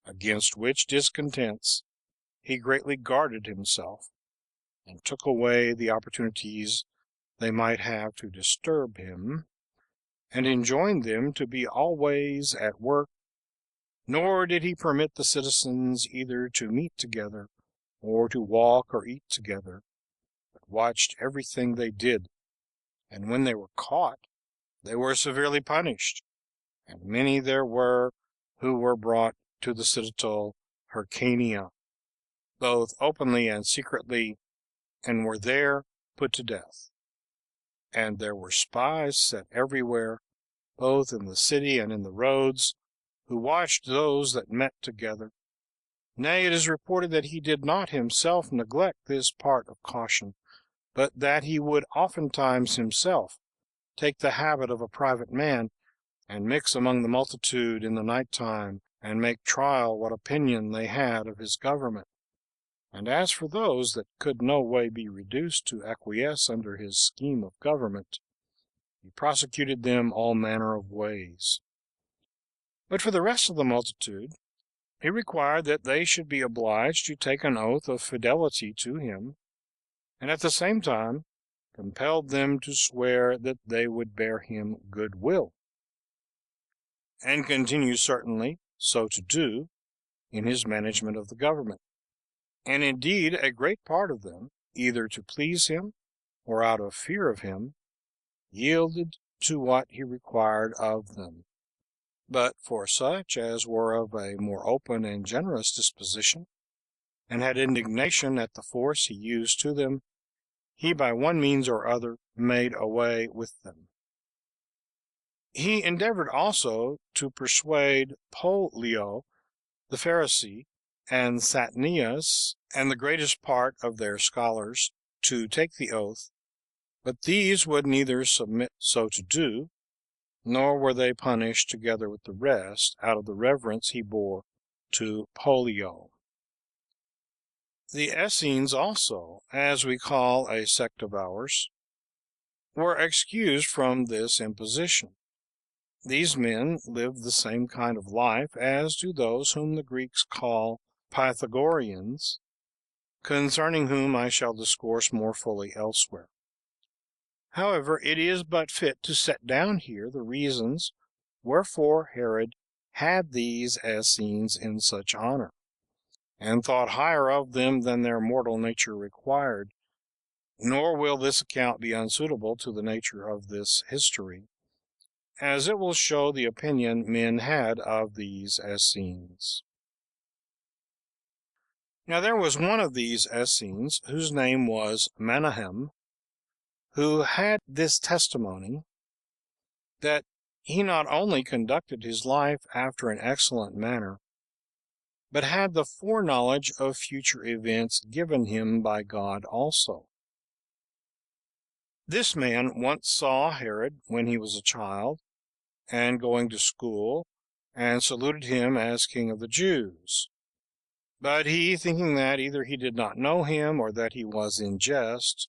against which discontents he greatly guarded himself, and took away the opportunities they might have to disturb him, and enjoined them to be always at work, nor did he permit the citizens either to meet together, or to walk or eat together, but watched everything they did, and when they were caught, they were severely punished, and many there were who were brought to the citadel Hyrcania, both openly and secretly, and were there put to death. And there were spies set everywhere, both in the city and in the roads, who watched those that met together, Nay, it is reported that he did not himself neglect this part of caution, but that he would oftentimes himself take the habit of a private man, and mix among the multitude in the night time, and make trial what opinion they had of his government. And as for those that could no way be reduced to acquiesce under his scheme of government, he prosecuted them all manner of ways. But for the rest of the multitude, he required that they should be obliged to take an oath of fidelity to him, and at the same time compelled them to swear that they would bear him good will, and continue certainly so to do in his management of the government. And indeed a great part of them, either to please him or out of fear of him, yielded to what he required of them. But for such as were of a more open and generous disposition, and had indignation at the force he used to them, he by one means or other made away with them. He endeavored also to persuade Pollio the Pharisee, and Satnius, and the greatest part of their scholars, to take the oath, but these would neither submit so to do, nor were they punished together with the rest, out of the reverence he bore to Pollio. The Essenes also, as we call a sect of ours, were excused from this imposition. These men lived the same kind of life as do those whom the Greeks call Pythagoreans, concerning whom I shall discourse more fully elsewhere. However, it is but fit to set down here the reasons wherefore Herod had these Essenes in such honor, and thought higher of them than their mortal nature required. Nor will this account be unsuitable to the nature of this history, as it will show the opinion men had of these Essenes. Now there was one of these Essenes, whose name was Manahem, who had this testimony, that he not only conducted his life after an excellent manner, but had the foreknowledge of future events given him by God also. This man once saw Herod when he was a child, and going to school, and saluted him as king of the Jews. But he, thinking that either he did not know him, or that he was in jest,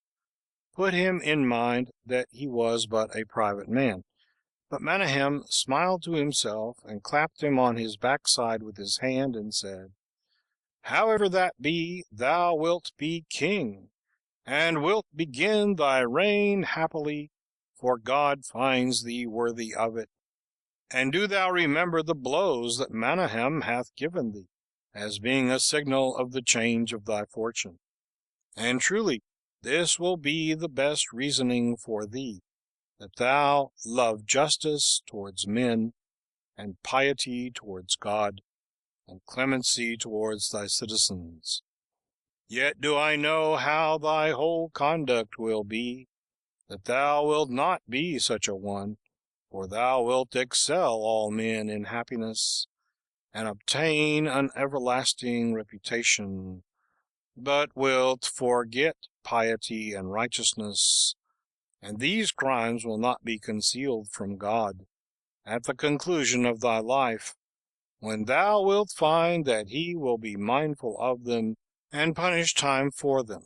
put him in mind that he was but a private man. But Manahem smiled to himself, and clapped him on his backside with his hand, and said, However that be, thou wilt be king, and wilt begin thy reign happily, for God finds thee worthy of it. And do thou remember the blows that Manahem hath given thee, as being a signal of the change of thy fortune. And truly this will be the best reasoning for thee, that thou love justice towards men, and piety towards God, and clemency towards thy citizens. Yet do I know how thy whole conduct will be, that thou wilt not be such a one, for thou wilt excel all men in happiness, and obtain an everlasting reputation, but wilt forget piety and righteousness, and these crimes will not be concealed from God at the conclusion of thy life, when thou wilt find that he will be mindful of them, and punish time for them.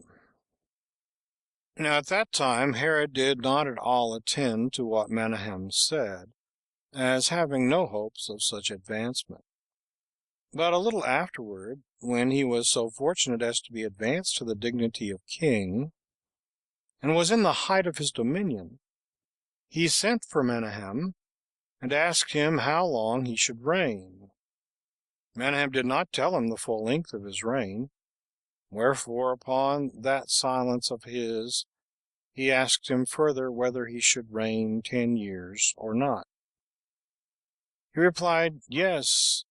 Now at that time Herod did not at all attend to what Manahem said, as having no hopes of such advancement. But a little afterward, when he was so fortunate as to be advanced to the dignity of king, and was in the height of his dominion, he sent for Manahem, and asked him how long he should reign. Manahem did not tell him the full length of his reign, wherefore upon that silence of his, he asked him further whether he should reign 10 years or not. He replied, Yes,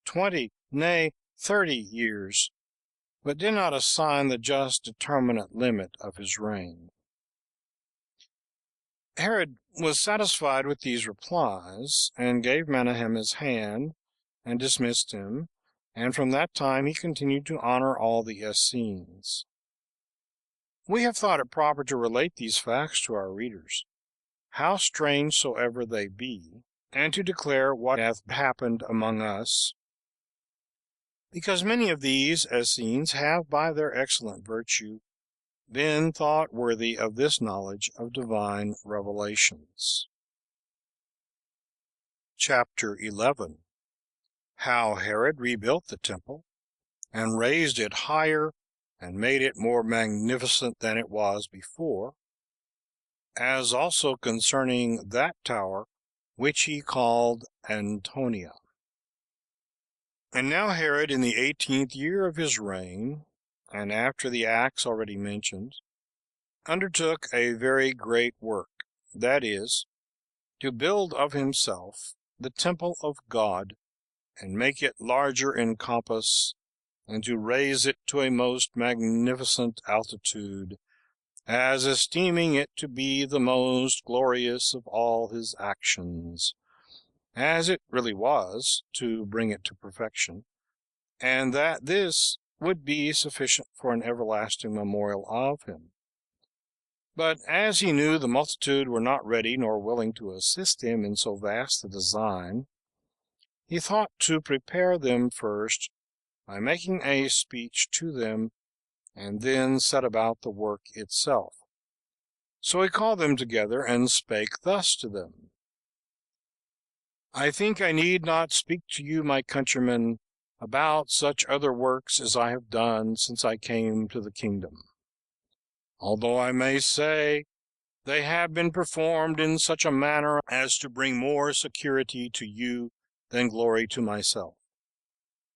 20, nay, 30 years, but did not assign the just determinate limit of his reign. Herod was satisfied with these replies, and gave Manahem his hand, and dismissed him, and from that time he continued to honor all the Essenes. We have thought it proper to relate these facts to our readers, how strange soever they be, and to declare what hath happened among us, because many of these Essenes have by their excellent virtue been thought worthy of this knowledge of divine revelations. Chapter 11. How Herod rebuilt the temple, and raised it higher, and made it more magnificent than it was before, as also concerning that tower which he called Antonia. And now Herod, in the 18th year of his reign, and after the acts already mentioned, undertook a very great work, that is, to build of himself the temple of God, and make it larger in compass, and to raise it to a most magnificent altitude, as esteeming it to be the most glorious of all his actions, as it really was, to bring it to perfection, and that this would be sufficient for an everlasting memorial of him. But as he knew the multitude were not ready nor willing to assist him in so vast a design, he thought to prepare them first by making a speech to them, and then set about the work itself. So he called them together, and spake thus to them: I think I need not speak to you, my countrymen, about such other works as I have done since I came to the kingdom, although I may say they have been performed in such a manner as to bring more security to you than glory to myself.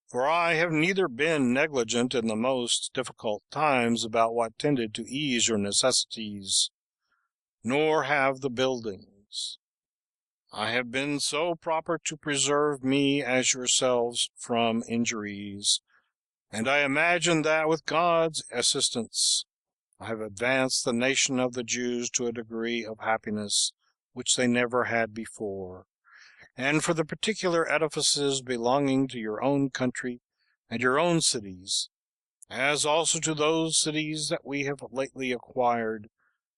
For I have neither been negligent in the most difficult times about what tended to ease your necessities, nor have the buildings. I have been so proper to preserve me as yourselves from injuries, and I imagine that with God's assistance I have advanced the nation of the Jews to a degree of happiness which they never had before. And for the particular edifices belonging to your own country and your own cities, as also to those cities that we have lately acquired,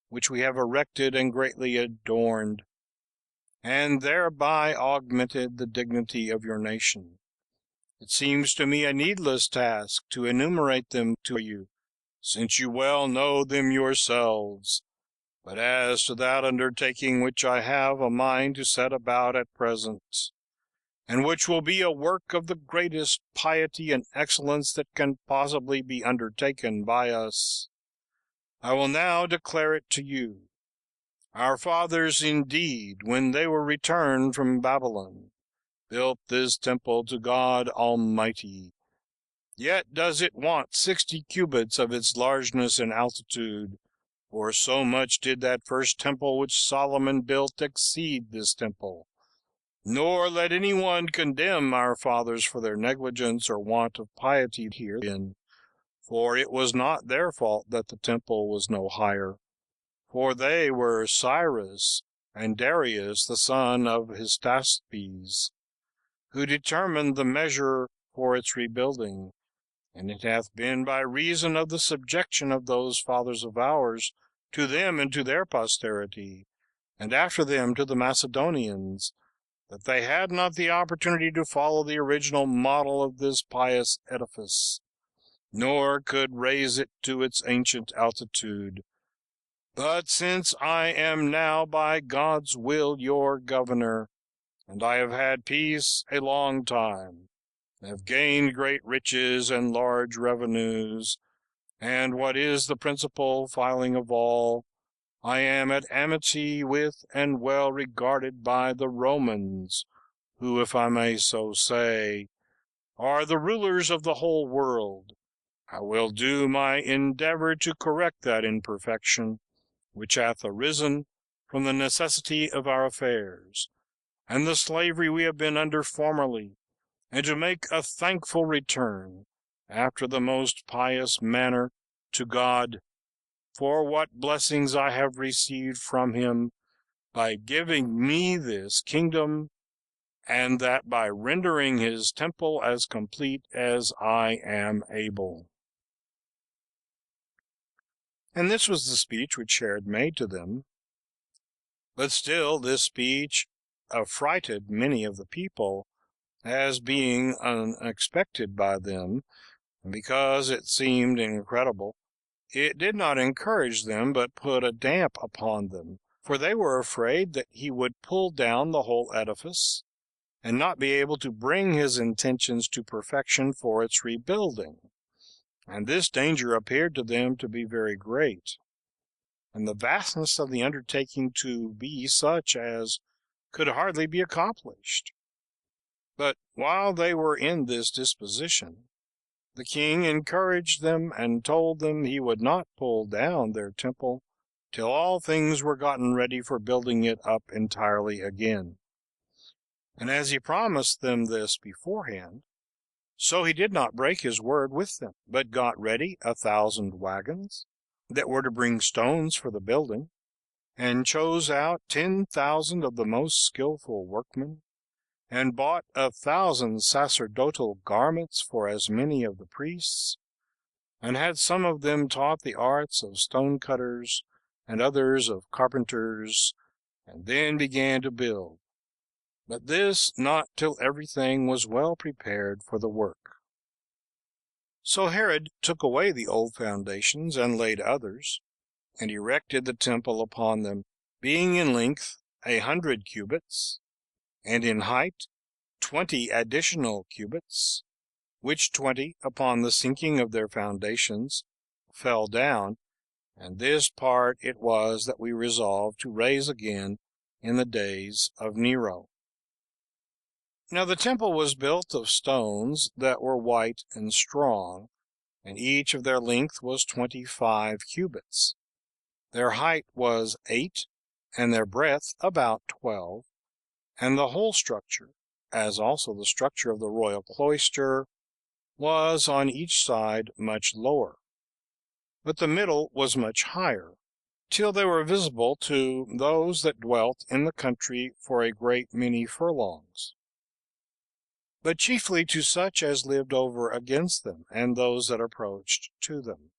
which we have erected and greatly adorned, and thereby augmented the dignity of your nation, it seems to me a needless task to enumerate them to you, since you well know them yourselves. But as to that undertaking which I have a mind to set about at present, and which will be a work of the greatest piety and excellence that can possibly be undertaken by us, I will now declare it to you. Our fathers, indeed, when they were returned from Babylon, built this temple to God Almighty. Yet does it want 60 cubits of its largeness and altitude, for so much did that first temple which Solomon built exceed this temple. Nor let any one condemn our fathers for their negligence or want of piety herein, for it was not their fault that the temple was no higher, for they were Cyrus and Darius the son of Hystaspes, who determined the measure for its rebuilding, and it hath been by reason of the subjection of those fathers of ours to them and to their posterity, and after them to the Macedonians, that they had not the opportunity to follow the original model of this pious edifice, nor could raise it to its ancient altitude. But since I am now by God's will your governor, and I have had peace a long time, have gained great riches and large revenues, and what is the principal filing of all, I am at amity with and well regarded by the Romans, who, if I may so say, are the rulers of the whole world. I will do my endeavor to correct that imperfection which hath arisen from the necessity of our affairs, and the slavery we have been under formerly, and to make a thankful return, after the most pious manner, to God, for what blessings I have received from him by giving me this kingdom and that by rendering his temple as complete as I am able. And this was the speech which Herod made to them. But still this speech affrighted many of the people, as being unexpected by them, and because it seemed incredible. It did not encourage them, but put a damp upon them, for they were afraid that he would pull down the whole edifice, and not be able to bring his intentions to perfection for its rebuilding. And this danger appeared to them to be very great, and the vastness of the undertaking to be such as could hardly be accomplished. But while they were in this disposition, the king encouraged them, and told them he would not pull down their temple till all things were gotten ready for building it up entirely again. And as he promised them this beforehand, so he did not break his word with them, but got ready 1,000 wagons that were to bring stones for the building, and chose out 10,000 of the most skillful workmen, and bought 1,000 sacerdotal garments for as many of the priests, and had some of them taught the arts of stone cutters, and others of carpenters, and then began to build. But this not till everything was well prepared for the work. So Herod took away the old foundations, and laid others, and erected the temple upon them, being in length 100 cubits, and in height 20 additional cubits, which 20, upon the sinking of their foundations, fell down, and this part it was that we resolved to raise again in the days of Nero. Now the temple was built of stones that were white and strong, and each of their length was 25 cubits. Their height was 8, and their breadth about 12, and the whole structure, as also the structure of the royal cloister, was on each side much lower, but the middle was much higher, till they were visible to those that dwelt in the country for a great many furlongs, but chiefly to such as lived over against them, and those that approached to them.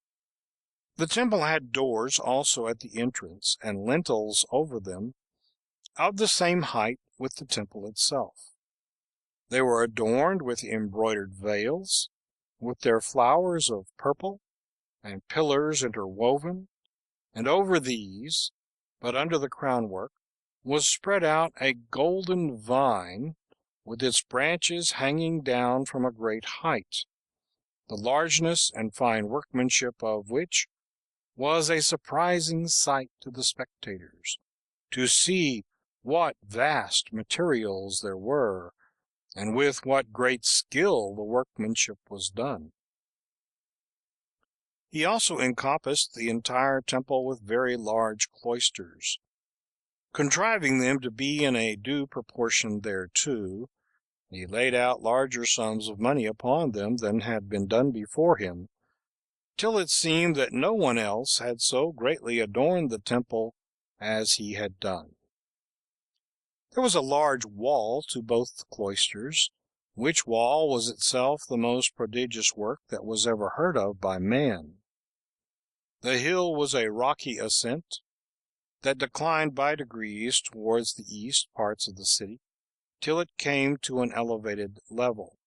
The temple had doors also at the entrance, and lintels over them, of the same height with the temple itself. They were adorned with embroidered veils, with their flowers of purple, and pillars interwoven, and over these, but under the crownwork, was spread out a golden vine, with its branches hanging down from a great height, the largeness and fine workmanship of which was a surprising sight to the spectators, to see what vast materials there were, and with what great skill the workmanship was done. He also encompassed the entire temple with very large cloisters, contriving them to be in a due proportion thereto. He laid out larger sums of money upon them than had been done before him, till it seemed that no one else had so greatly adorned the temple as he had done. There was a large wall to both the cloisters, which wall was itself the most prodigious work that was ever heard of by man. The hill was a rocky ascent, that declined by degrees towards the east parts of the city, till it came to an elevated level.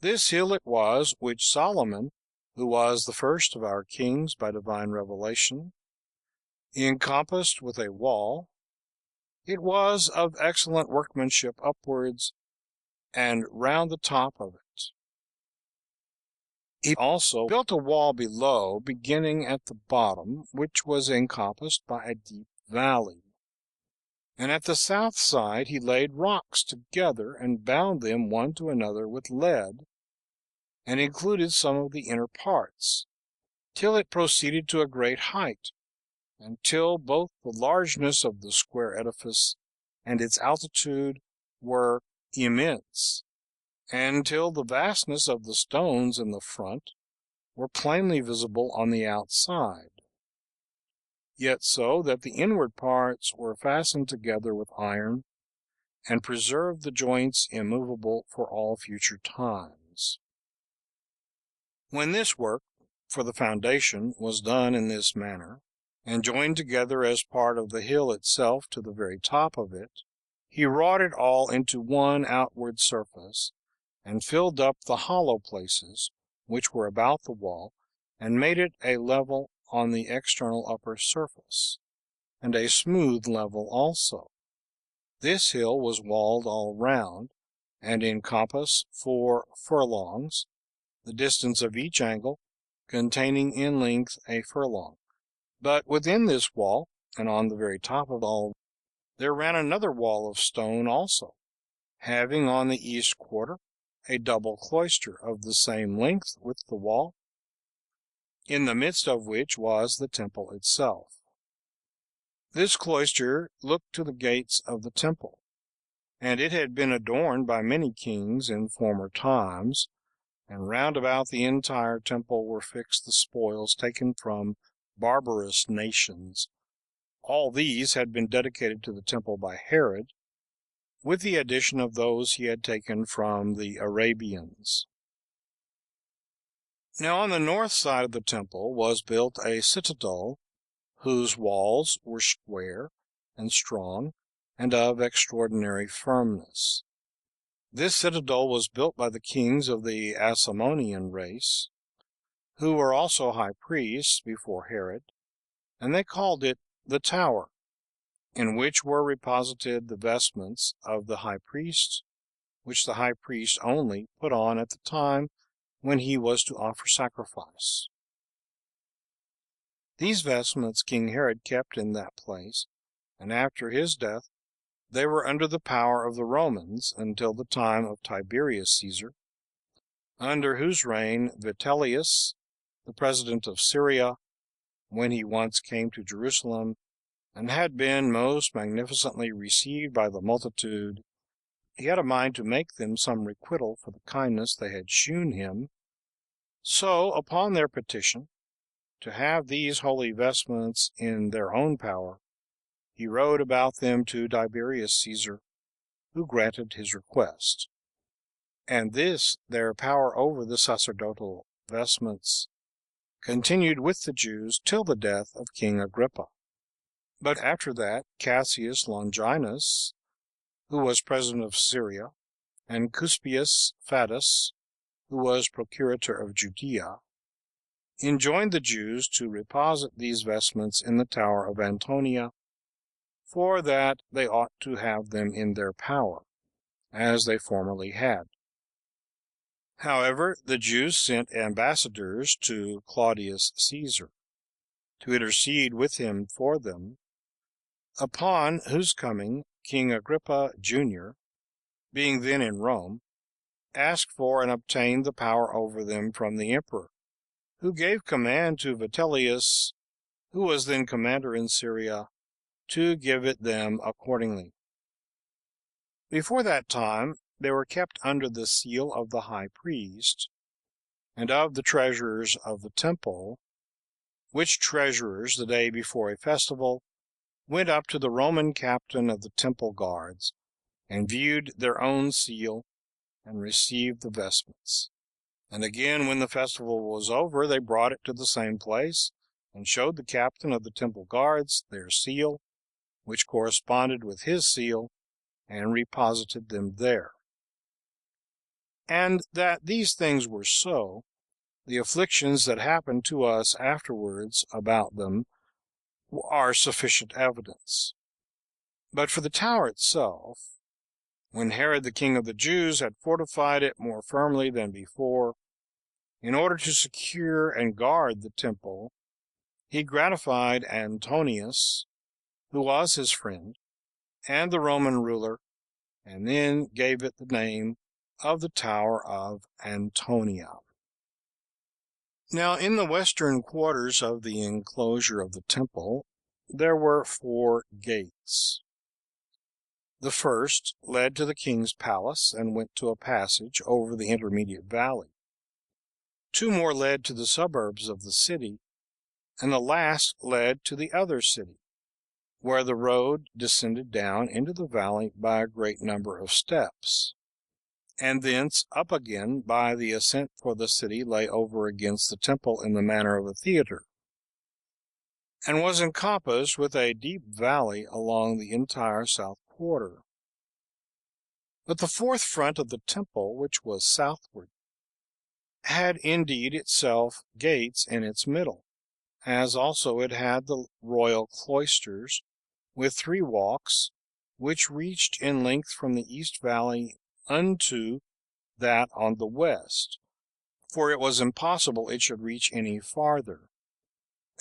This hill it was which Solomon, who was the first of our kings by divine revelation, encompassed with a wall. It was of excellent workmanship upwards and round the top of it. He also built a wall below, beginning at the bottom, which was encompassed by a deep valley. And at the south side he laid rocks together, and bound them one to another with lead, and included some of the inner parts, till it proceeded to a great height, until both the largeness of the square edifice and its altitude were immense, and till the vastness of the stones in the front were plainly visible on the outside, yet so that the inward parts were fastened together with iron, and preserved the joints immovable for all future times. When this work for the foundation was done in this manner, and joined together as part of the hill itself to the very top of it, he wrought it all into one outward surface, and filled up the hollow places which were about the wall, and made it a level on the external upper surface, and a smooth level also. This hill was walled all round, and in compass 4 furlongs, the distance of each angle containing in length a furlong. But within this wall, and on the very top of all, there ran another wall of stone also, having on the east quarter a double cloister of the same length with the wall, in the midst of which was the temple itself. This cloister looked to the gates of the temple, and it had been adorned by many kings in former times, and round about the entire temple were fixed the spoils taken from barbarous nations. All these had been dedicated to the temple by Herod, with the addition of those he had taken from the Arabians. Now on the north side of the temple was built a citadel, whose walls were square and strong, and of extraordinary firmness. This citadel was built by the kings of the Asamonean race, who were also high priests before Herod, and they called it the Tower, in which were reposited the vestments of the high priest, which the high priest only put on at the time when he was to offer sacrifice. These vestments King Herod kept in that place, and after his death they were under the power of the Romans until the time of Tiberius Caesar, under whose reign Vitellius, the president of Syria, when he once came to Jerusalem, and had been most magnificently received by the multitude, he had a mind to make them some requital for the kindness they had shewn him. So, upon their petition to have these holy vestments in their own power, he wrote about them to Tiberius Caesar, who granted his request. And this their power over the sacerdotal vestments continued with the Jews till the death of King Agrippa. But after that, Cassius Longinus, who was president of Syria, and Cuspius Fadus, who was procurator of Judea, enjoined the Jews to reposit these vestments in the tower of Antonia, for that they ought to have them in their power, as they formerly had. However, the Jews sent ambassadors to Claudius Caesar, to intercede with him for them, upon whose coming King Agrippa, Jr., being then in Rome, asked for and obtained the power over them from the emperor, who gave command to Vitellius, who was then commander in Syria, to give it them accordingly. Before that time they were kept under the seal of the high priest, and of the treasurers of the temple, which treasurers, the day before a festival, went up to the Roman captain of the temple guards, and viewed their own seal, and received the vestments. And again, when the festival was over, they brought it to the same place, and showed the captain of the temple guards their seal, which corresponded with his seal, and reposited them there. And that these things were so, the afflictions that happened to us afterwards about them are sufficient evidence. But for the tower itself, when Herod the king of the Jews had fortified it more firmly than before, in order to secure and guard the temple, he gratified Antonius, who was his friend, and the Roman ruler, and then gave it the name of the Tower of Antonia. Now in the western quarters of the enclosure of the temple there were 4 gates. The first led to the king's palace, and went to a passage over the intermediate valley. 2 more led to the suburbs of the city, and the last led to the other city, where the road descended down into the valley by a great number of steps, and thence up again by the ascent, for the city lay over against the temple in the manner of a theater, and was encompassed with a deep valley along the entire south quarter. But the fourth front of the temple, which was southward, had indeed itself gates in its middle, as also it had the royal cloisters, with 3 walks, which reached in length from the east valley unto that on the west, for it was impossible it should reach any farther.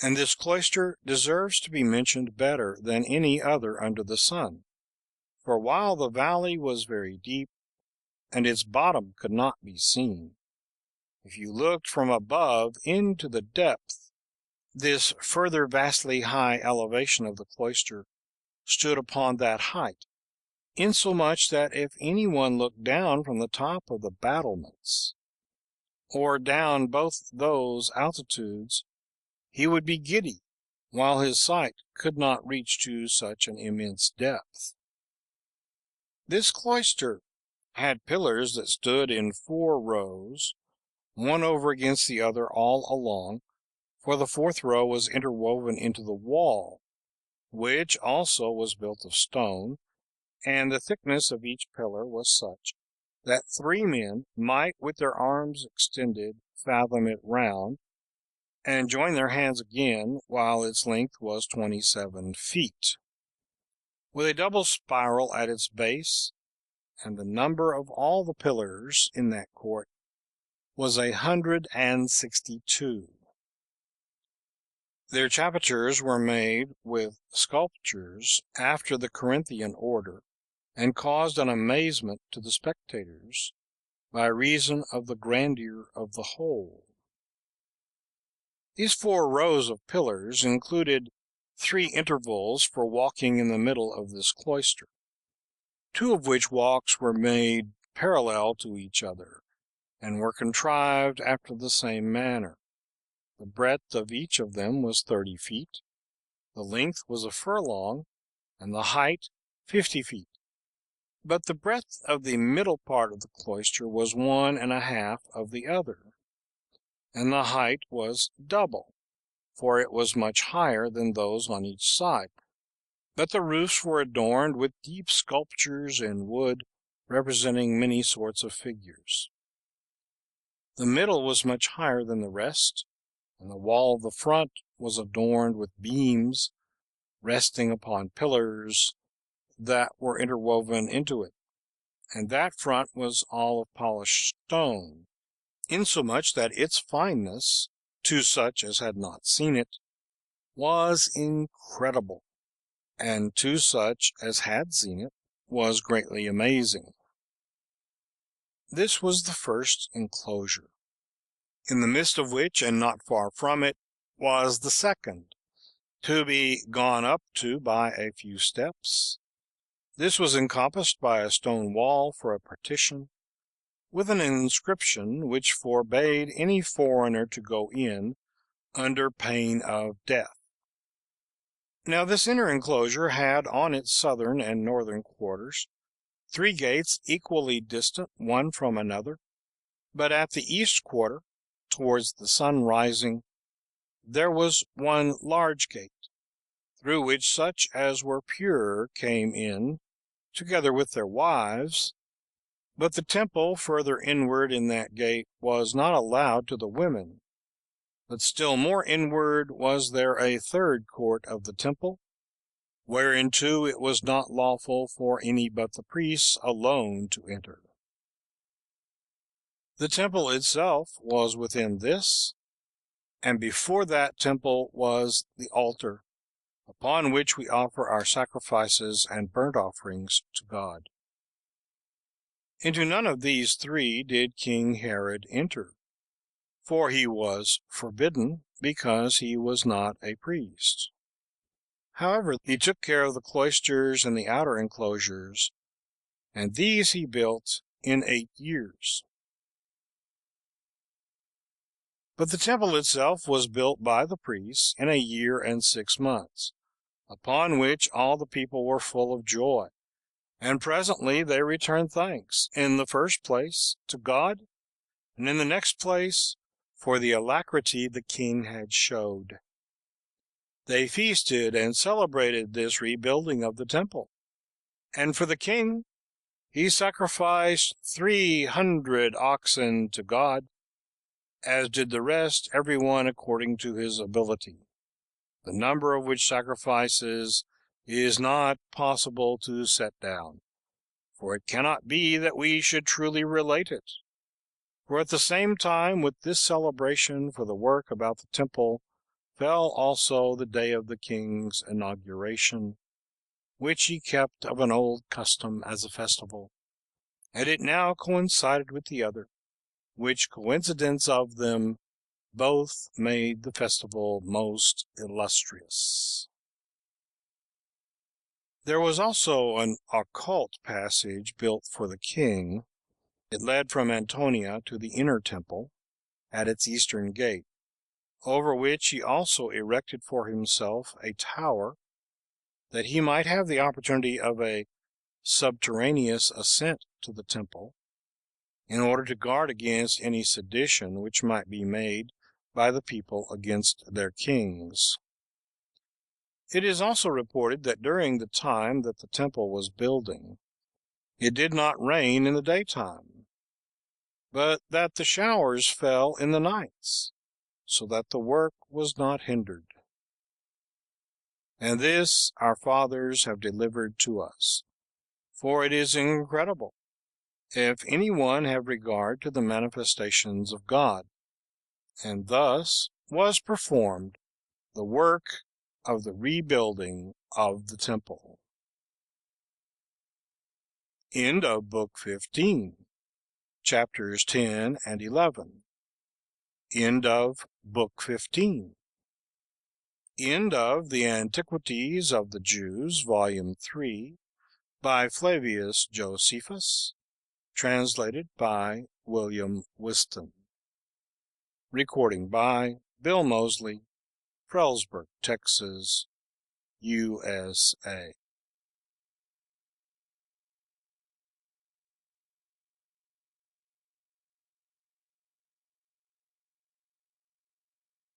And this cloister deserves to be mentioned better than any other under the sun. For while the valley was very deep, and its bottom could not be seen, if you looked from above into the depth, this further vastly high elevation of the cloister stood upon that height, insomuch that if any one looked down from the top of the battlements, or down both those altitudes, he would be giddy, while his sight could not reach to such an immense depth. This cloister had pillars that stood in 4 rows, one over against the other all along, for the 4th row was interwoven into the wall, which also was built of stone, and the thickness of each pillar was such that 3 men might with their arms extended fathom it round, and join their hands again, while its length was 27 feet, with a double spiral at its base, and the number of all the pillars in that court was 162. Their chapiters were made with sculptures after the Corinthian order, and caused an amazement to the spectators, by reason of the grandeur of the whole. These 4 rows of pillars included 3 intervals for walking in the middle of this cloister, 2 of which walks were made parallel to each other, and were contrived after the same manner. The breadth of each of them was 30 feet, the length was a furlong, and the height 50 feet. But the breadth of the middle part of the cloister was 1½ of the other, and the height was double, for it was much higher than those on each side. But the roofs were adorned with deep sculptures in wood, representing many sorts of figures. The middle was much higher than the rest, and the wall of the front was adorned with beams resting upon pillars that were interwoven into it, and that front was all of polished stone, insomuch that its fineness, to such as had not seen it, was incredible, and to such as had seen it, was greatly amazing. This was the first enclosure, in the midst of which, and not far from it, was the second, to be gone up to by a few steps. This was encompassed by a stone wall for a partition, with an inscription which forbade any foreigner to go in under pain of death. Now this inner enclosure had on its southern and northern quarters 3 gates equally distant one from another, but at the east quarter, towards the sun rising, there was one large gate, through which such as were pure came in, together with their wives. But the temple further inward in that gate was not allowed to the women. But still more inward was there a 3rd court of the temple, whereinto it was not lawful for any but the priests alone to enter. The temple itself was within this, and before that temple was the altar, upon which we offer our sacrifices and burnt offerings to God. Into none of these 3 did King Herod enter, for he was forbidden, because he was not a priest. However, he took care of the cloisters and the outer enclosures, and these he built in 8 years. But the temple itself was built by the priests in a year and 6 months, upon which all the people were full of joy. And presently they returned thanks, in the first place to God, and in the next place for the alacrity the king had showed. They feasted and celebrated this rebuilding of the temple. And for the king, he sacrificed 300 oxen to God, as did the rest, every one according to his ability, the number of which sacrifices is not possible to set down, for it cannot be that we should truly relate it. For at the same time with this celebration for the work about the temple fell also the day of the king's inauguration, which he kept of an old custom as a festival, and it now coincided with the other, which coincidence of them both made the festival most illustrious. There was also an occult passage built for the king. It led from Antonia to the inner temple, at its eastern gate, over which he also erected for himself a tower, that he might have the opportunity of a subterraneous ascent to the temple, in order to guard against any sedition which might be made by the people against their kings. It is also reported that during the time that the temple was building, it did not rain in the daytime, but that the showers fell in the nights, so that the work was not hindered. And this our fathers have delivered to us, for it is incredible, if any one have regard to the manifestations of God. And thus was performed the work of the rebuilding of the temple. End of Book 15, chapters 10 and 11. End of Book 15. End of the Antiquities of the Jews, Volume 3, by Flavius Josephus, translated by William Whiston. Recording by Bill Moseley, Frelsburg, Texas, USA.